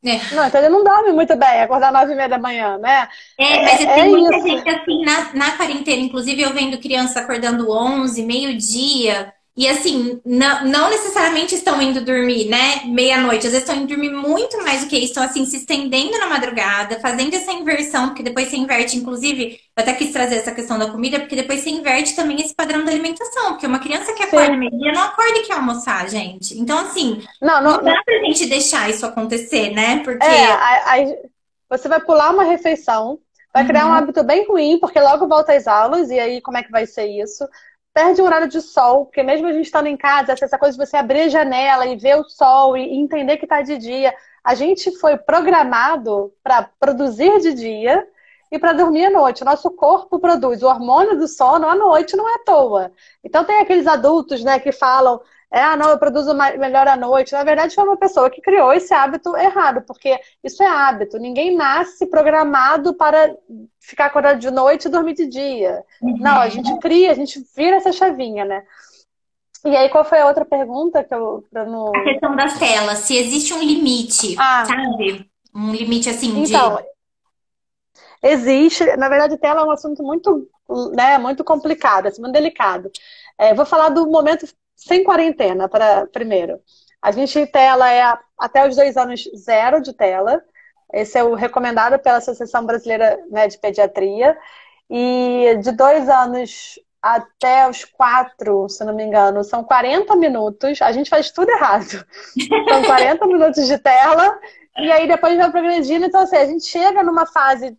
É. Não, então ele não dorme muito bem, acordar 9h30 da manhã, né? Mas É tem muita isso. gente assim na quarentena, inclusive eu vendo criança acordando 11, meio-dia, e assim, não necessariamente estão indo dormir, né? Meia-noite, às vezes estão indo dormir muito mais do que isso, estão assim se estendendo na madrugada, fazendo essa inversão, porque depois você inverte, inclusive, eu até quis trazer essa questão da comida, porque depois você inverte também esse padrão da alimentação, porque uma criança que acorda Sim. meio-dia não acorda e quer almoçar, gente. Então, assim, Não, não não, dá pra gente deixar isso acontecer, né? Porque. aí você vai pular uma refeição, vai criar um Uhum. hábito bem ruim, porque logo volta às aulas, e aí como é que vai ser isso? Perde um horário de sol, porque mesmo a gente estando em casa, essa coisa de você abrir a janela e ver o sol e entender que está de dia, a gente foi programado para produzir de dia e para dormir à noite. O nosso corpo produz o hormônio do sono à noite, não é à toa. Então tem aqueles adultos, né, que falam não, eu produzo melhor à noite. Na verdade, foi uma pessoa que criou esse hábito errado, porque isso é hábito. Ninguém nasce programado para ficar acordado de noite e dormir de dia. Não, a gente cria, a gente vira essa chavinha, né? E aí, qual foi a outra pergunta que eu pra A não... questão das telas, se existe um limite, Ah, sabe? Um limite assim então, de. existe. Na verdade, tela é um assunto muito, né, muito complicado, assim, muito delicado. Vou falar do momento sem quarentena primeiro. A gente tela até os 2 anos zero de tela. Esse é o recomendado pela Associação Brasileira, né, de Pediatria. E de 2 anos até os 4, se não me engano, são 40 minutos. A gente faz tudo errado. São 40 minutos de tela. E aí depois vai progredindo. Então, assim, a gente chega numa fase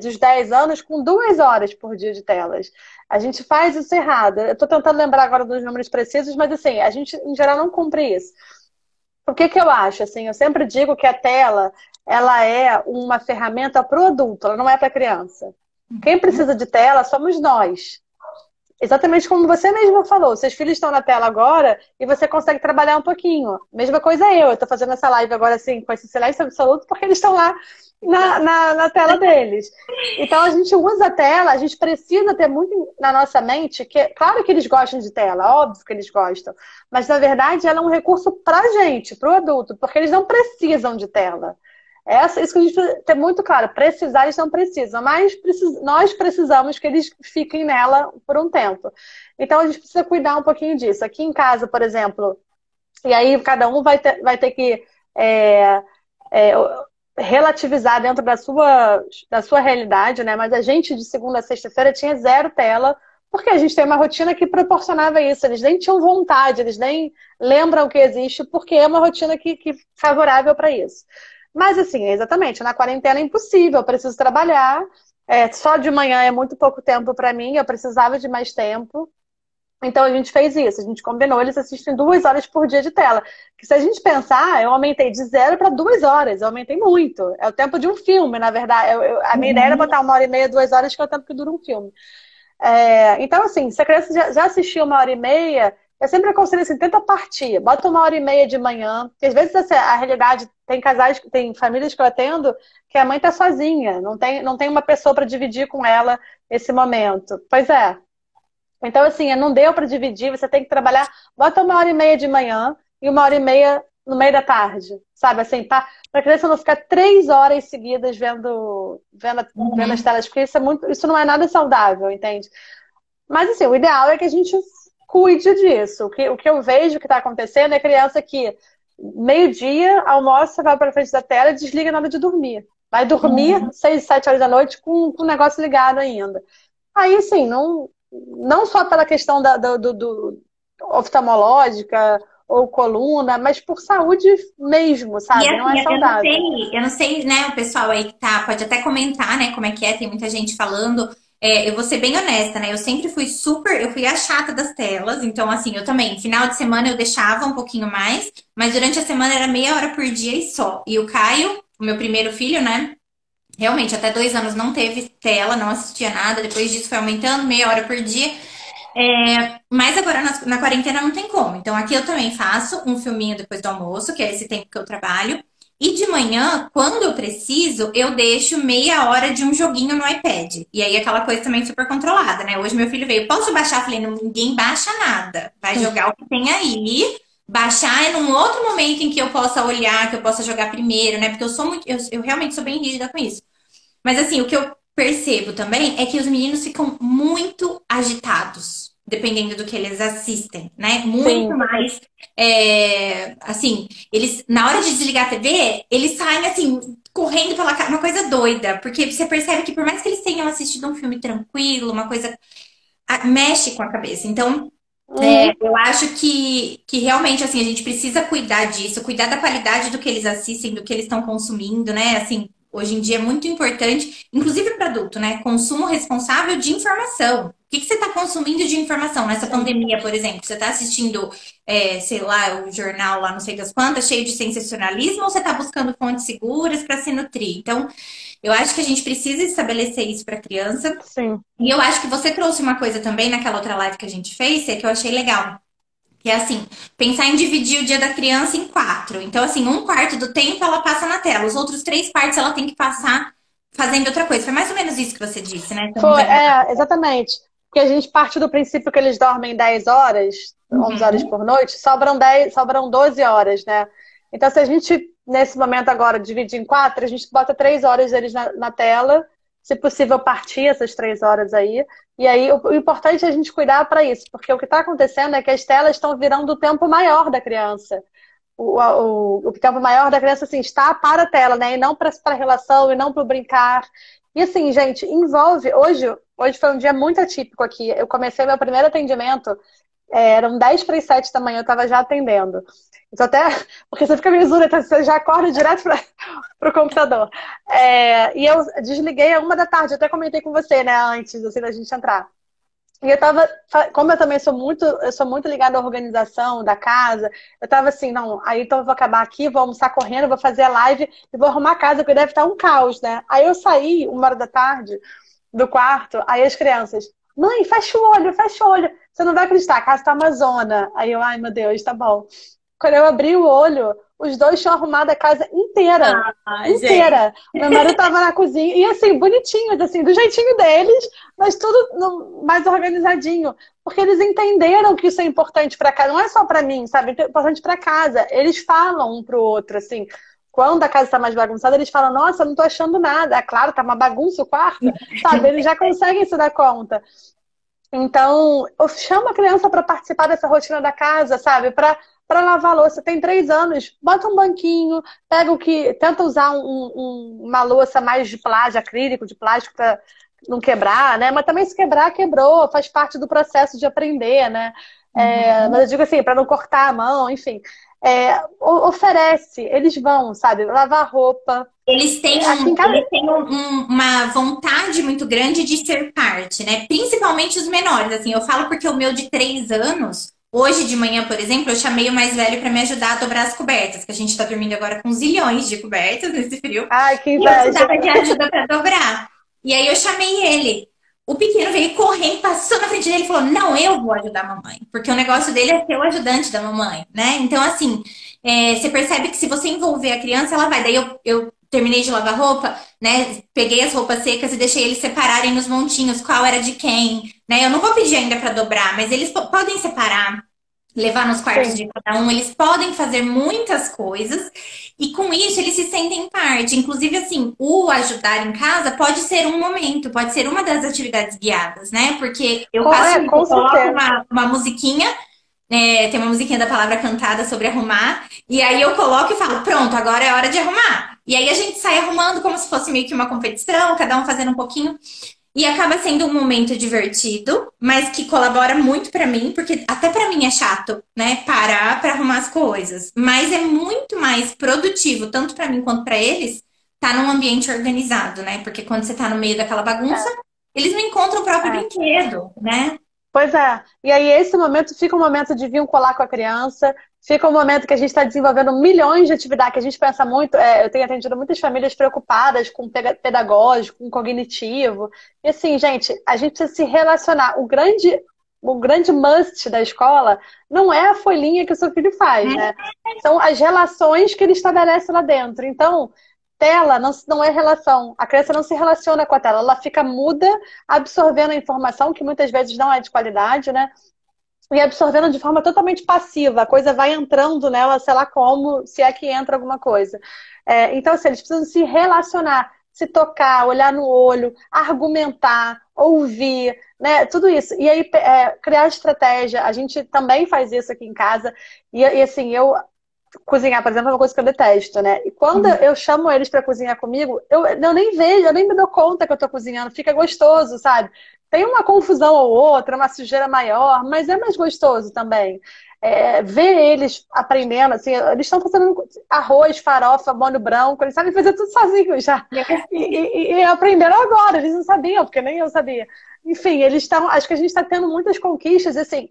dos 10 anos com 2 horas por dia de telas. A gente faz isso errado. Eu estou tentando lembrar agora dos números precisos, mas assim, a gente, em geral, não cumpre isso. O que que eu acho? Assim, eu sempre digo que a tela, ela é uma ferramenta para o adulto, ela não é para a criança. Quem precisa de tela somos nós. Exatamente como você mesmo falou, seus filhos estão na tela agora e você consegue trabalhar um pouquinho. Mesma coisa eu estou fazendo essa live agora assim, com esse silêncio absoluto, porque eles estão lá na tela deles. Então a gente usa a tela, a gente precisa ter muito na nossa mente, que claro que eles gostam de tela, óbvio que eles gostam, mas na verdade ela é um recurso para a gente, para o adulto, porque eles não precisam de tela. Isso que a gente precisa ter muito claro. Precisar, eles não precisam, mas nós precisamos que eles fiquem nela por um tempo. Então, a gente precisa cuidar um pouquinho disso. Aqui em casa, por exemplo, e aí cada um vai ter que é, relativizar dentro da sua realidade, né? Mas a gente, de segunda a sexta-feira, tinha zero tela, porque a gente tem uma rotina que proporcionava isso. Eles nem tinham vontade, eles nem lembram que existe, porque é uma rotina que favorável para isso. Mas assim, exatamente, na quarentena é impossível, eu preciso trabalhar, só de manhã é muito pouco tempo para mim, eu precisava de mais tempo. Então a gente fez isso, a gente combinou, eles assistem 2 horas por dia de tela. Que se a gente pensar, eu aumentei de 0 para 2 horas, eu aumentei muito. É o tempo de um filme, na verdade. A minha ideia era Uhum. botar 1h30, 2 horas, que é o tempo que dura um filme. Então, assim, se a criança já assistiu 1h30, eu sempre aconselho assim, tenta partir, bota 1h30 de manhã, porque às vezes assim, a realidade, tem famílias que eu atendo que a mãe tá sozinha, não tem uma pessoa para dividir com ela esse momento. Pois é. Então, assim, não deu para dividir, você tem que trabalhar, bota 1h30 de manhã e 1h30 no meio da tarde, sabe? Assim, para a criança não ficar 3 horas seguidas vendo as Uhum. telas, porque isso não é nada saudável, entende? Mas, assim, o ideal é que a gente cuide disso. O que eu vejo que está acontecendo é criança que meio-dia almoça, vai para frente da tela e desliga na hora de dormir. Vai dormir Uhum. 6, 7 horas da noite com o negócio ligado ainda. Aí, assim, não só pela questão do oftalmológica ou coluna, mas por saúde mesmo, E sabe? Não é assim, saudável. eu não sei, né, o pessoal aí que tá, pode até comentar, né, como é que é, tem muita gente falando. Eu vou ser bem honesta, né? Eu sempre fui eu fui a chata das telas, então assim, eu também, final de semana eu deixava um pouquinho mais, mas durante a semana era meia hora por dia e só. E o Caio, o meu primeiro filho, né? Realmente, até 2 anos não teve tela, não assistia nada. Depois disso foi aumentando, meia hora por dia. Mas agora na quarentena não tem como. Então aqui eu também faço um filminho depois do almoço, que é esse tempo que eu trabalho. E de manhã, quando eu preciso, eu deixo meia hora de um joguinho no iPad. E aí aquela coisa também super controlada, né? Hoje meu filho veio, posso baixar? Eu falei, não, ninguém baixa nada. Vai jogar o que tem aí. Baixar é num outro momento em que eu possa olhar, que eu possa jogar primeiro, né? Porque eu sou muito, eu realmente sou bem rígida com isso. Mas assim, o que eu percebo também é que os meninos ficam muito agitados, dependendo do que eles assistem, né? Muito Sim. mais, assim, eles, na hora de desligar a TV, eles saem assim, correndo pela casa, uma coisa doida, porque você percebe que por mais que eles tenham assistido um filme tranquilo, uma coisa, mexe com a cabeça. Então, Uhum. eu acho que realmente, assim, a gente precisa cuidar disso, cuidar da qualidade do que eles assistem, do que eles estão consumindo, né? Assim, hoje em dia é muito importante, inclusive para adulto, né? Consumo responsável de informação. O que você está consumindo de informação nessa Sim. pandemia, por exemplo? Você está assistindo, sei lá, o jornal lá, não sei das quantas, cheio de sensacionalismo, ou você está buscando fontes seguras para se nutrir? Então, eu acho que a gente precisa estabelecer isso para a criança. Sim. E eu acho que você trouxe uma coisa também naquela outra live que a gente fez, que eu achei legal. Que é assim, pensar em dividir o dia da criança em 4. Então, assim, um quarto do tempo ela passa na tela, os outros 3 quartos ela tem que passar fazendo outra coisa. Foi mais ou menos isso que você disse, né? Se eu não tô Foi, enganada. exatamente. Porque a gente parte do princípio que eles dormem 10 horas, 11 horas Uhum. por noite, sobram 12 horas, né? Então, se a gente, nesse momento agora, dividir em 4, a gente bota 3 horas deles na tela, se possível, partir essas 3 horas aí. E aí, o importante é a gente cuidar para isso, porque o que está acontecendo é que as telas estão virando o tempo maior da criança. O tempo maior da criança, assim, está para a tela, né? E não para a relação, e não para o brincar. E assim, gente, envolve. Hoje foi um dia muito atípico aqui. Eu comecei meu primeiro atendimento, eram 10 para as 7 da manhã, eu estava já atendendo. Então, até. Porque você fica meio zura, então você já acorda direto para o computador. E eu desliguei a 1 da tarde, eu até comentei com você, né, antes assim, da gente entrar. E eu tava, como eu também eu sou muito ligada à organização da casa, eu tava assim, não, aí então eu vou acabar aqui, vou almoçar correndo, vou fazer a live e vou arrumar a casa, porque deve estar um caos, né? Aí eu saí 1 hora da tarde do quarto, aí as crianças, mãe, fecha o olho, você não vai acreditar, a casa tá uma zona. Aí eu, ai meu Deus, tá bom. Quando eu abri o olho, os dois tinham arrumado a casa inteira. Ah, gente. Inteira. Meu marido tava na cozinha. E assim, bonitinhos, assim, do jeitinho deles, mas tudo mais organizadinho. Porque eles entenderam que isso é importante para casa. Não é só para mim, sabe? É importante para casa. Eles falam um pro outro, assim. Quando a casa está mais bagunçada, eles falam: Nossa, eu não tô achando nada. É claro, tá uma bagunça o quarto, sabe? Eles já conseguem se dar conta. Então, eu chamo a criança para participar dessa rotina da casa, sabe? Para lavar a louça. Tem 3 anos, bota um banquinho, pega o que. Tenta usar uma louça mais de plástico, acrílico, de plástico, para não quebrar, né? Mas também se quebrar, quebrou, faz parte do processo de aprender, né? Mas Uhum. eu digo assim, para não cortar a mão, enfim. Oferece, eles vão, sabe? Lavar roupa. Aqui em casa. Eles têm uma vontade muito grande de ser parte, né? Principalmente os menores. Assim, eu falo porque o meu de 3 anos, hoje de manhã, por exemplo, eu chamei o mais velho para me ajudar a dobrar as cobertas, que a gente tá dormindo agora com zilhões de cobertas nesse frio. Ai, que E eu inveja. precisava de ajuda para dobrar. E aí eu chamei ele. O pequeno veio correndo, passou na frente dele e falou: Não, eu vou ajudar a mamãe. Porque o negócio dele é ser o ajudante da mamãe, né? Então, assim, você percebe que se você envolver a criança, ela vai. Daí eu terminei de lavar roupa, né? Peguei as roupas secas e deixei eles separarem nos montinhos qual era de quem, né? Eu não vou pedir ainda para dobrar, mas eles podem separar, levar nos quartos Sim. de cada um, eles podem fazer muitas coisas e com isso eles se sentem parte. Inclusive, assim, o ajudar em casa pode ser um momento, pode ser uma das atividades guiadas, né? Porque eu faço isso, Com eu coloco certeza. uma musiquinha, tem uma musiquinha da palavra cantada sobre arrumar, e aí eu coloco e falo, pronto, agora é hora de arrumar. E aí a gente sai arrumando como se fosse meio que uma competição, cada um fazendo um pouquinho. E acaba sendo um momento divertido, mas que colabora muito pra mim, porque até pra mim é chato, né, parar pra arrumar as coisas. Mas é muito mais produtivo, tanto pra mim quanto pra eles, tá num ambiente organizado, né? Porque quando você tá no meio daquela bagunça, É, eles não encontram o próprio é. brinquedo, né? Pois é. E aí, esse momento fica um momento de vir colar com a criança, fica um momento que a gente está desenvolvendo milhões de atividades, que a gente pensa muito. Eu tenho atendido muitas famílias preocupadas com pedagógico, com cognitivo. E assim, gente, a gente precisa se relacionar. O grande must da escola não é a folhinha que o seu filho faz, né? São as relações que ele estabelece lá dentro. Então, tela não é relação. A criança não se relaciona com a tela, ela fica muda, absorvendo a informação, que muitas vezes não é de qualidade, né? E absorvendo de forma totalmente passiva. A coisa vai entrando nela, sei lá como, se é que entra alguma coisa. Então, assim, eles precisam se relacionar, se tocar, olhar no olho, argumentar, ouvir, né? Tudo isso. E aí, criar estratégia. A gente também faz isso aqui em casa. E assim, cozinhar, por exemplo, é uma coisa que eu detesto, né? E quando eu chamo eles para cozinhar comigo, eu nem vejo, eu nem me dou conta que eu tô cozinhando. Fica gostoso, sabe? Tem uma confusão ou outra, uma sujeira maior, mas é mais gostoso também. Ver eles aprendendo, assim, eles estão fazendo arroz, farofa, molho branco, eles sabem fazer tudo sozinhos já. E aprenderam agora, eles não sabiam, porque nem eu sabia. Enfim, acho que a gente está tendo muitas conquistas, assim,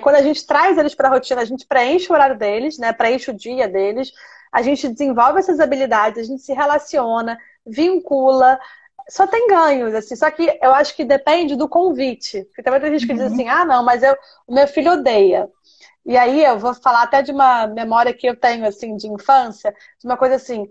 quando a gente traz eles para a rotina, a gente preenche o horário deles, né? Preenche o dia deles, a gente desenvolve essas habilidades, a gente se relaciona, vincula, só tem ganhos, assim. Só que eu acho que depende do convite. Porque também tem gente que diz assim, ah, não, mas o meu filho odeia. E aí eu vou falar até de uma memória que eu tenho, assim, de infância, de uma coisa assim,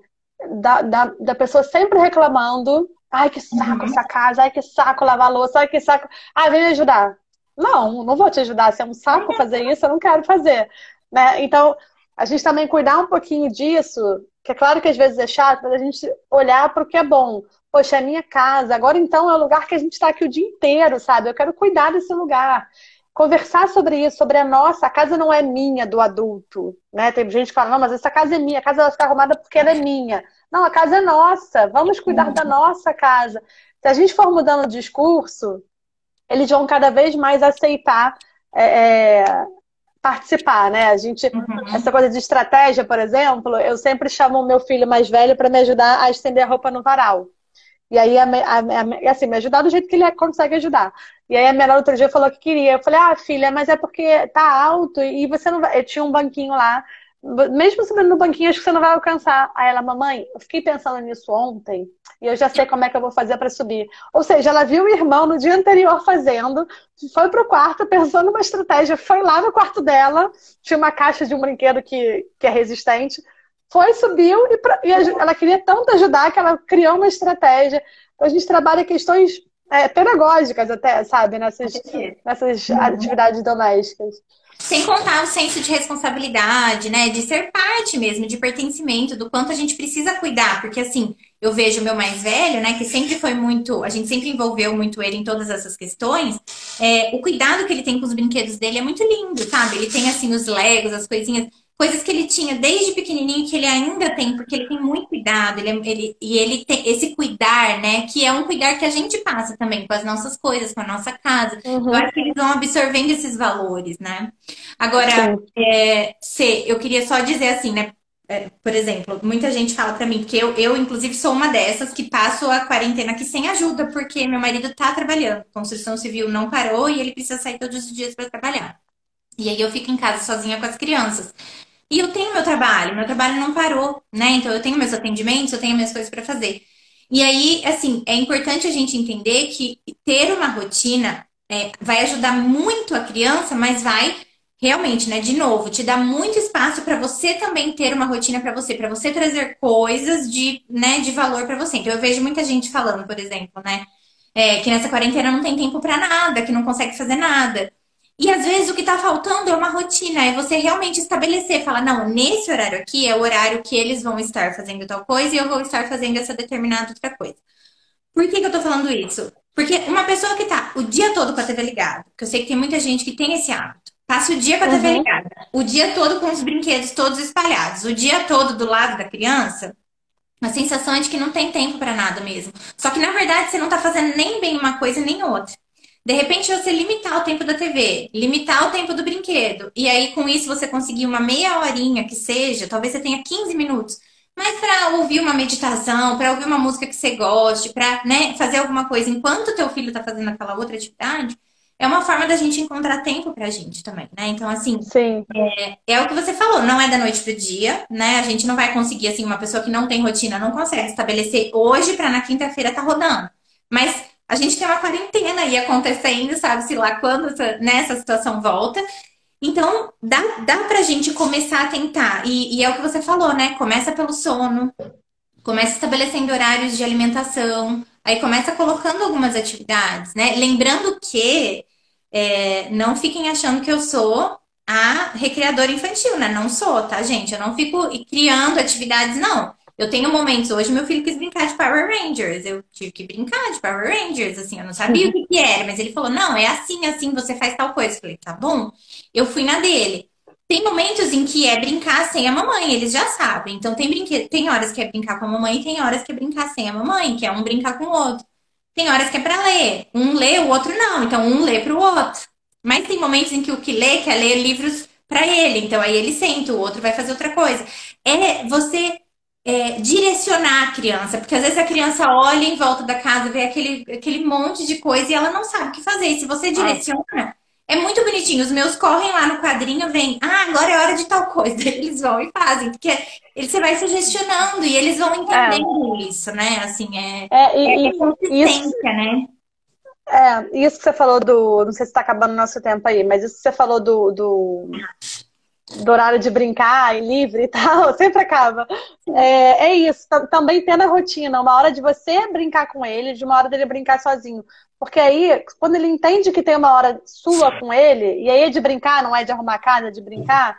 da pessoa sempre reclamando, ai, que saco essa casa, ai, que saco lavar a louça, ai, que saco, ai, vem me ajudar. Não vou te ajudar. Se é um saco fazer isso, eu não quero fazer. Né? Então, a gente também cuidar um pouquinho disso, que é claro que às vezes é chato, mas a gente olhar para o que é bom. Poxa, é minha casa. Agora então é o lugar que a gente está aqui o dia inteiro, sabe? Eu quero cuidar desse lugar. Conversar sobre isso, sobre a nossa. A casa não é minha, do adulto. Né? Tem gente que fala, não, mas essa casa é minha. A casa vai ficar arrumada porque ela é minha. Não, a casa é nossa. Vamos cuidar da nossa casa. Se a gente for mudando o discurso, eles vão cada vez mais aceitar participar, né? Essa coisa de estratégia, por exemplo, eu sempre chamo o meu filho mais velho para me ajudar a estender a roupa no varal. E aí, assim, me ajudar do jeito que ele consegue ajudar. E aí a menor outro dia falou que queria. Eu falei, ah, filha, mas é porque tá alto e você não vai. Eu tinha um banquinho lá. Mesmo subindo no banquinho, acho que você não vai alcançar. Aí ela, mamãe, eu fiquei pensando nisso ontem e eu já sei como é que eu vou fazer para subir. Ou seja, ela viu o irmão no dia anterior fazendo, foi pro quarto pensando numa estratégia, foi lá no quarto dela, tinha uma caixa de um brinquedo que é resistente, foi, subiu e ela queria tanto ajudar que ela criou uma estratégia. Então a gente trabalha questões pedagógicas até, sabe, nessas atividades domésticas. Sem contar o senso de responsabilidade, né? De ser parte mesmo, de pertencimento, do quanto a gente precisa cuidar. Porque, assim, eu vejo o meu mais velho, né? Que sempre foi muito. A gente sempre envolveu muito ele em todas essas questões. O cuidado que ele tem com os brinquedos dele é muito lindo, sabe? Ele tem, assim, os Legos, as coisinhas. Coisas que ele tinha desde pequenininho que ele ainda tem, porque ele tem muito cuidado. E ele tem esse cuidar, né? Que é um cuidar que a gente passa também com as nossas coisas, com a nossa casa. Eu acho que eles vão absorvendo esses valores, né? Agora, eu queria só dizer assim, né? Por exemplo, muita gente fala pra mim, porque eu, inclusive, sou uma dessas que passo a quarentena aqui sem ajuda, porque meu marido tá trabalhando. Construção civil não parou e ele precisa sair todos os dias para trabalhar. E aí eu fico em casa sozinha com as crianças. E eu tenho meu trabalho não parou, né? Então eu tenho meus atendimentos, eu tenho minhas coisas para fazer. E aí, assim, é importante a gente entender que ter uma rotina vai ajudar muito a criança, mas vai realmente, né? De novo, te dar muito espaço para você também ter uma rotina para você trazer coisas né, de valor para você. Então eu vejo muita gente falando, por exemplo, né? Que nessa quarentena não tem tempo para nada, que não consegue fazer nada. E às vezes o que tá faltando é uma rotina, é você realmente estabelecer, falar, não, nesse horário aqui é o horário que eles vão estar fazendo tal coisa e eu vou estar fazendo essa determinada outra coisa. Por que eu tô falando isso? Porque uma pessoa que tá o dia todo com a TV ligada, que eu sei que tem muita gente que tem esse hábito, passa o dia com a TV ligada, o dia todo com os brinquedos todos espalhados, o dia todo do lado da criança, a sensação é de que não tem tempo pra nada mesmo. Só que na verdade você não tá fazendo nem bem uma coisa nem outra. De repente, você limitar o tempo da TV, limitar o tempo do brinquedo, e aí com isso você conseguir uma meia horinha que seja, talvez você tenha 15 minutos, mas para ouvir uma meditação, para ouvir uma música que você goste, para, né, fazer alguma coisa enquanto o teu filho está fazendo aquela outra atividade, é uma forma da gente encontrar tempo pra gente também, né? Então, assim, Sim. é o que você falou, não é da noite pro dia, né? A gente não vai conseguir, assim, uma pessoa que não tem rotina não consegue estabelecer hoje pra na quinta-feira tá rodando. Mas a gente tem uma quarentena aí acontecendo, sabe-se lá quando né, essa situação volta. Então, dá pra gente começar a tentar. E é o que você falou, né? Começa pelo sono, começa estabelecendo horários de alimentação, aí começa colocando algumas atividades, né? Lembrando que não fiquem achando que eu sou a recreadora infantil, né? Não sou, tá, gente? Eu não fico criando atividades, não. Eu tenho momentos, hoje meu filho quis brincar de Power Rangers, eu tive que brincar de Power Rangers, assim, eu não sabia o que que era, mas ele falou, não, é assim, assim, você faz tal coisa. Eu falei, tá bom. Eu fui na dele. Tem momentos em que é brincar sem a mamãe, eles já sabem. Então tem tem horas que é brincar com a mamãe e tem horas que é brincar sem a mamãe, que é um brincar com o outro. Tem horas que é para ler. Um lê, o outro não. Então um lê para o outro. Mas tem momentos em que o que lê quer ler livros para ele. Então aí ele senta, o outro vai fazer outra coisa. É você direcionar a criança, porque às vezes a criança olha em volta da casa, vê aquele monte de coisa e ela não sabe o que fazer. E se você Ah, direciona, é muito bonitinho. Os meus correm lá no quadrinho, vem, agora é hora de tal coisa. Eles vão e fazem, porque você vai sugestionando e eles vão é. entendendo isso, né? Assim, É, é isso, consistência, né? isso que você falou não sei se está acabando o nosso tempo aí, mas isso que você falou do horário de brincar e livre e tal, sempre acaba. É isso, também tendo a rotina, uma hora de você brincar com ele, de uma hora dele brincar sozinho. Porque aí, quando ele entende que tem uma hora sua com ele, e aí é de brincar, não é de arrumar a casa, é de brincar,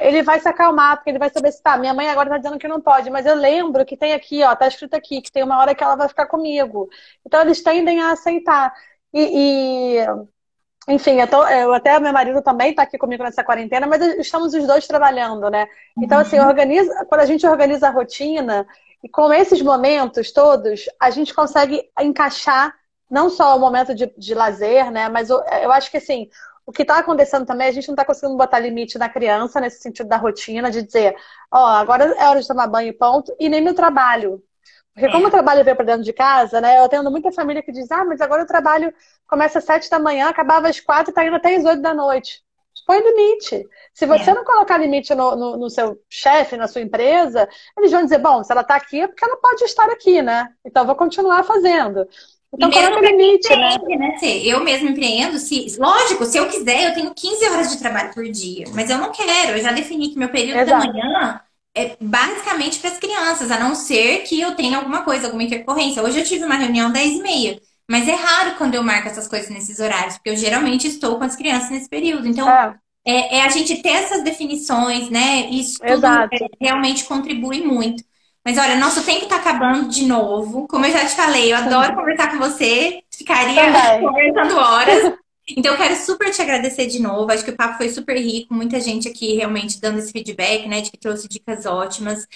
ele vai se acalmar, porque ele vai saber se tá, minha mãe agora tá dizendo que não pode, mas eu lembro que tem aqui, ó, tá escrito aqui, que tem uma hora que ela vai ficar comigo. Então eles tendem a aceitar. E, enfim, até meu marido também está aqui comigo nessa quarentena, mas estamos os dois trabalhando, né? Então, assim, quando a gente organiza a rotina, e com esses momentos todos, a gente consegue encaixar não só o momento de lazer, né? Mas eu acho que, assim, o que está acontecendo também, a gente não está conseguindo botar limite na criança, nesse sentido da rotina, de dizer, ó, agora é hora de tomar banho e ponto, e nem no trabalho. Porque como o É. trabalho veio para dentro de casa, né? Eu atendo muita família que diz, mas agora o trabalho começa às 7 da manhã, acabava às 4 e tá indo até às 8 da noite. Põe limite. Se você É. não colocar limite no seu chefe, na sua empresa, eles vão dizer, bom, se ela está aqui é porque ela pode estar aqui, né? Então eu vou continuar fazendo. E Então mesmo coloca para quem limite, né? empreende, né, Fê? Eu mesmo empreendo, lógico, se eu quiser, eu tenho 15 horas de trabalho por dia, mas eu não quero. Eu já defini que meu período da Exato. manhã é basicamente para as crianças, a não ser que eu tenha alguma coisa, alguma intercorrência. Hoje eu tive uma reunião 10h30, mas é raro quando eu marco essas coisas nesses horários, porque eu geralmente estou com as crianças nesse período. Então, É, é a gente ter essas definições, né? Isso tudo exato. realmente contribui muito. Mas olha, nosso tempo está acabando de novo. Como eu já te falei, eu adoro conversar com você. Ficaria Também. conversando horas. Então, eu quero super te agradecer de novo. Acho que o papo foi super rico. Muita gente aqui realmente dando esse feedback, né? De que trouxe dicas ótimas.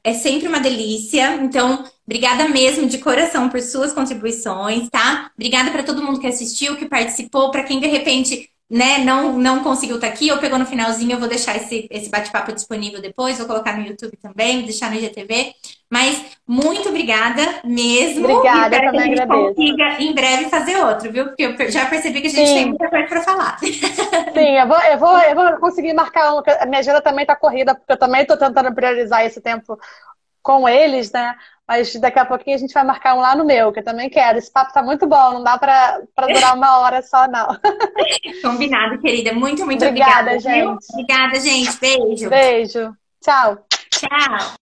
É sempre uma delícia. Então, obrigada mesmo de coração por suas contribuições, tá? Obrigada para todo mundo que assistiu, que participou. Para quem de repente né, não conseguiu estar aqui ou pegou no finalzinho, eu vou deixar esse bate-papo disponível depois, vou colocar no YouTube também, vou deixar no IGTV. Mas muito obrigada mesmo. E Obrigada, eu espero que a também gente agradeço. consiga em breve fazer outro, viu? Porque eu já percebi que a gente tem Sim, muita coisa para falar. sim, eu vou conseguir marcar um. A minha agenda também tá corrida, porque eu também estou tentando priorizar esse tempo com eles, né? Mas daqui a pouquinho a gente vai marcar um lá no meu, que eu também quero. Esse papo tá muito bom, não dá para durar uma hora só, não. Combinado, querida. Muito, muito obrigada, Obrigada, viu? gente. Obrigada, gente. Beijo. Beijo. Tchau. Tchau.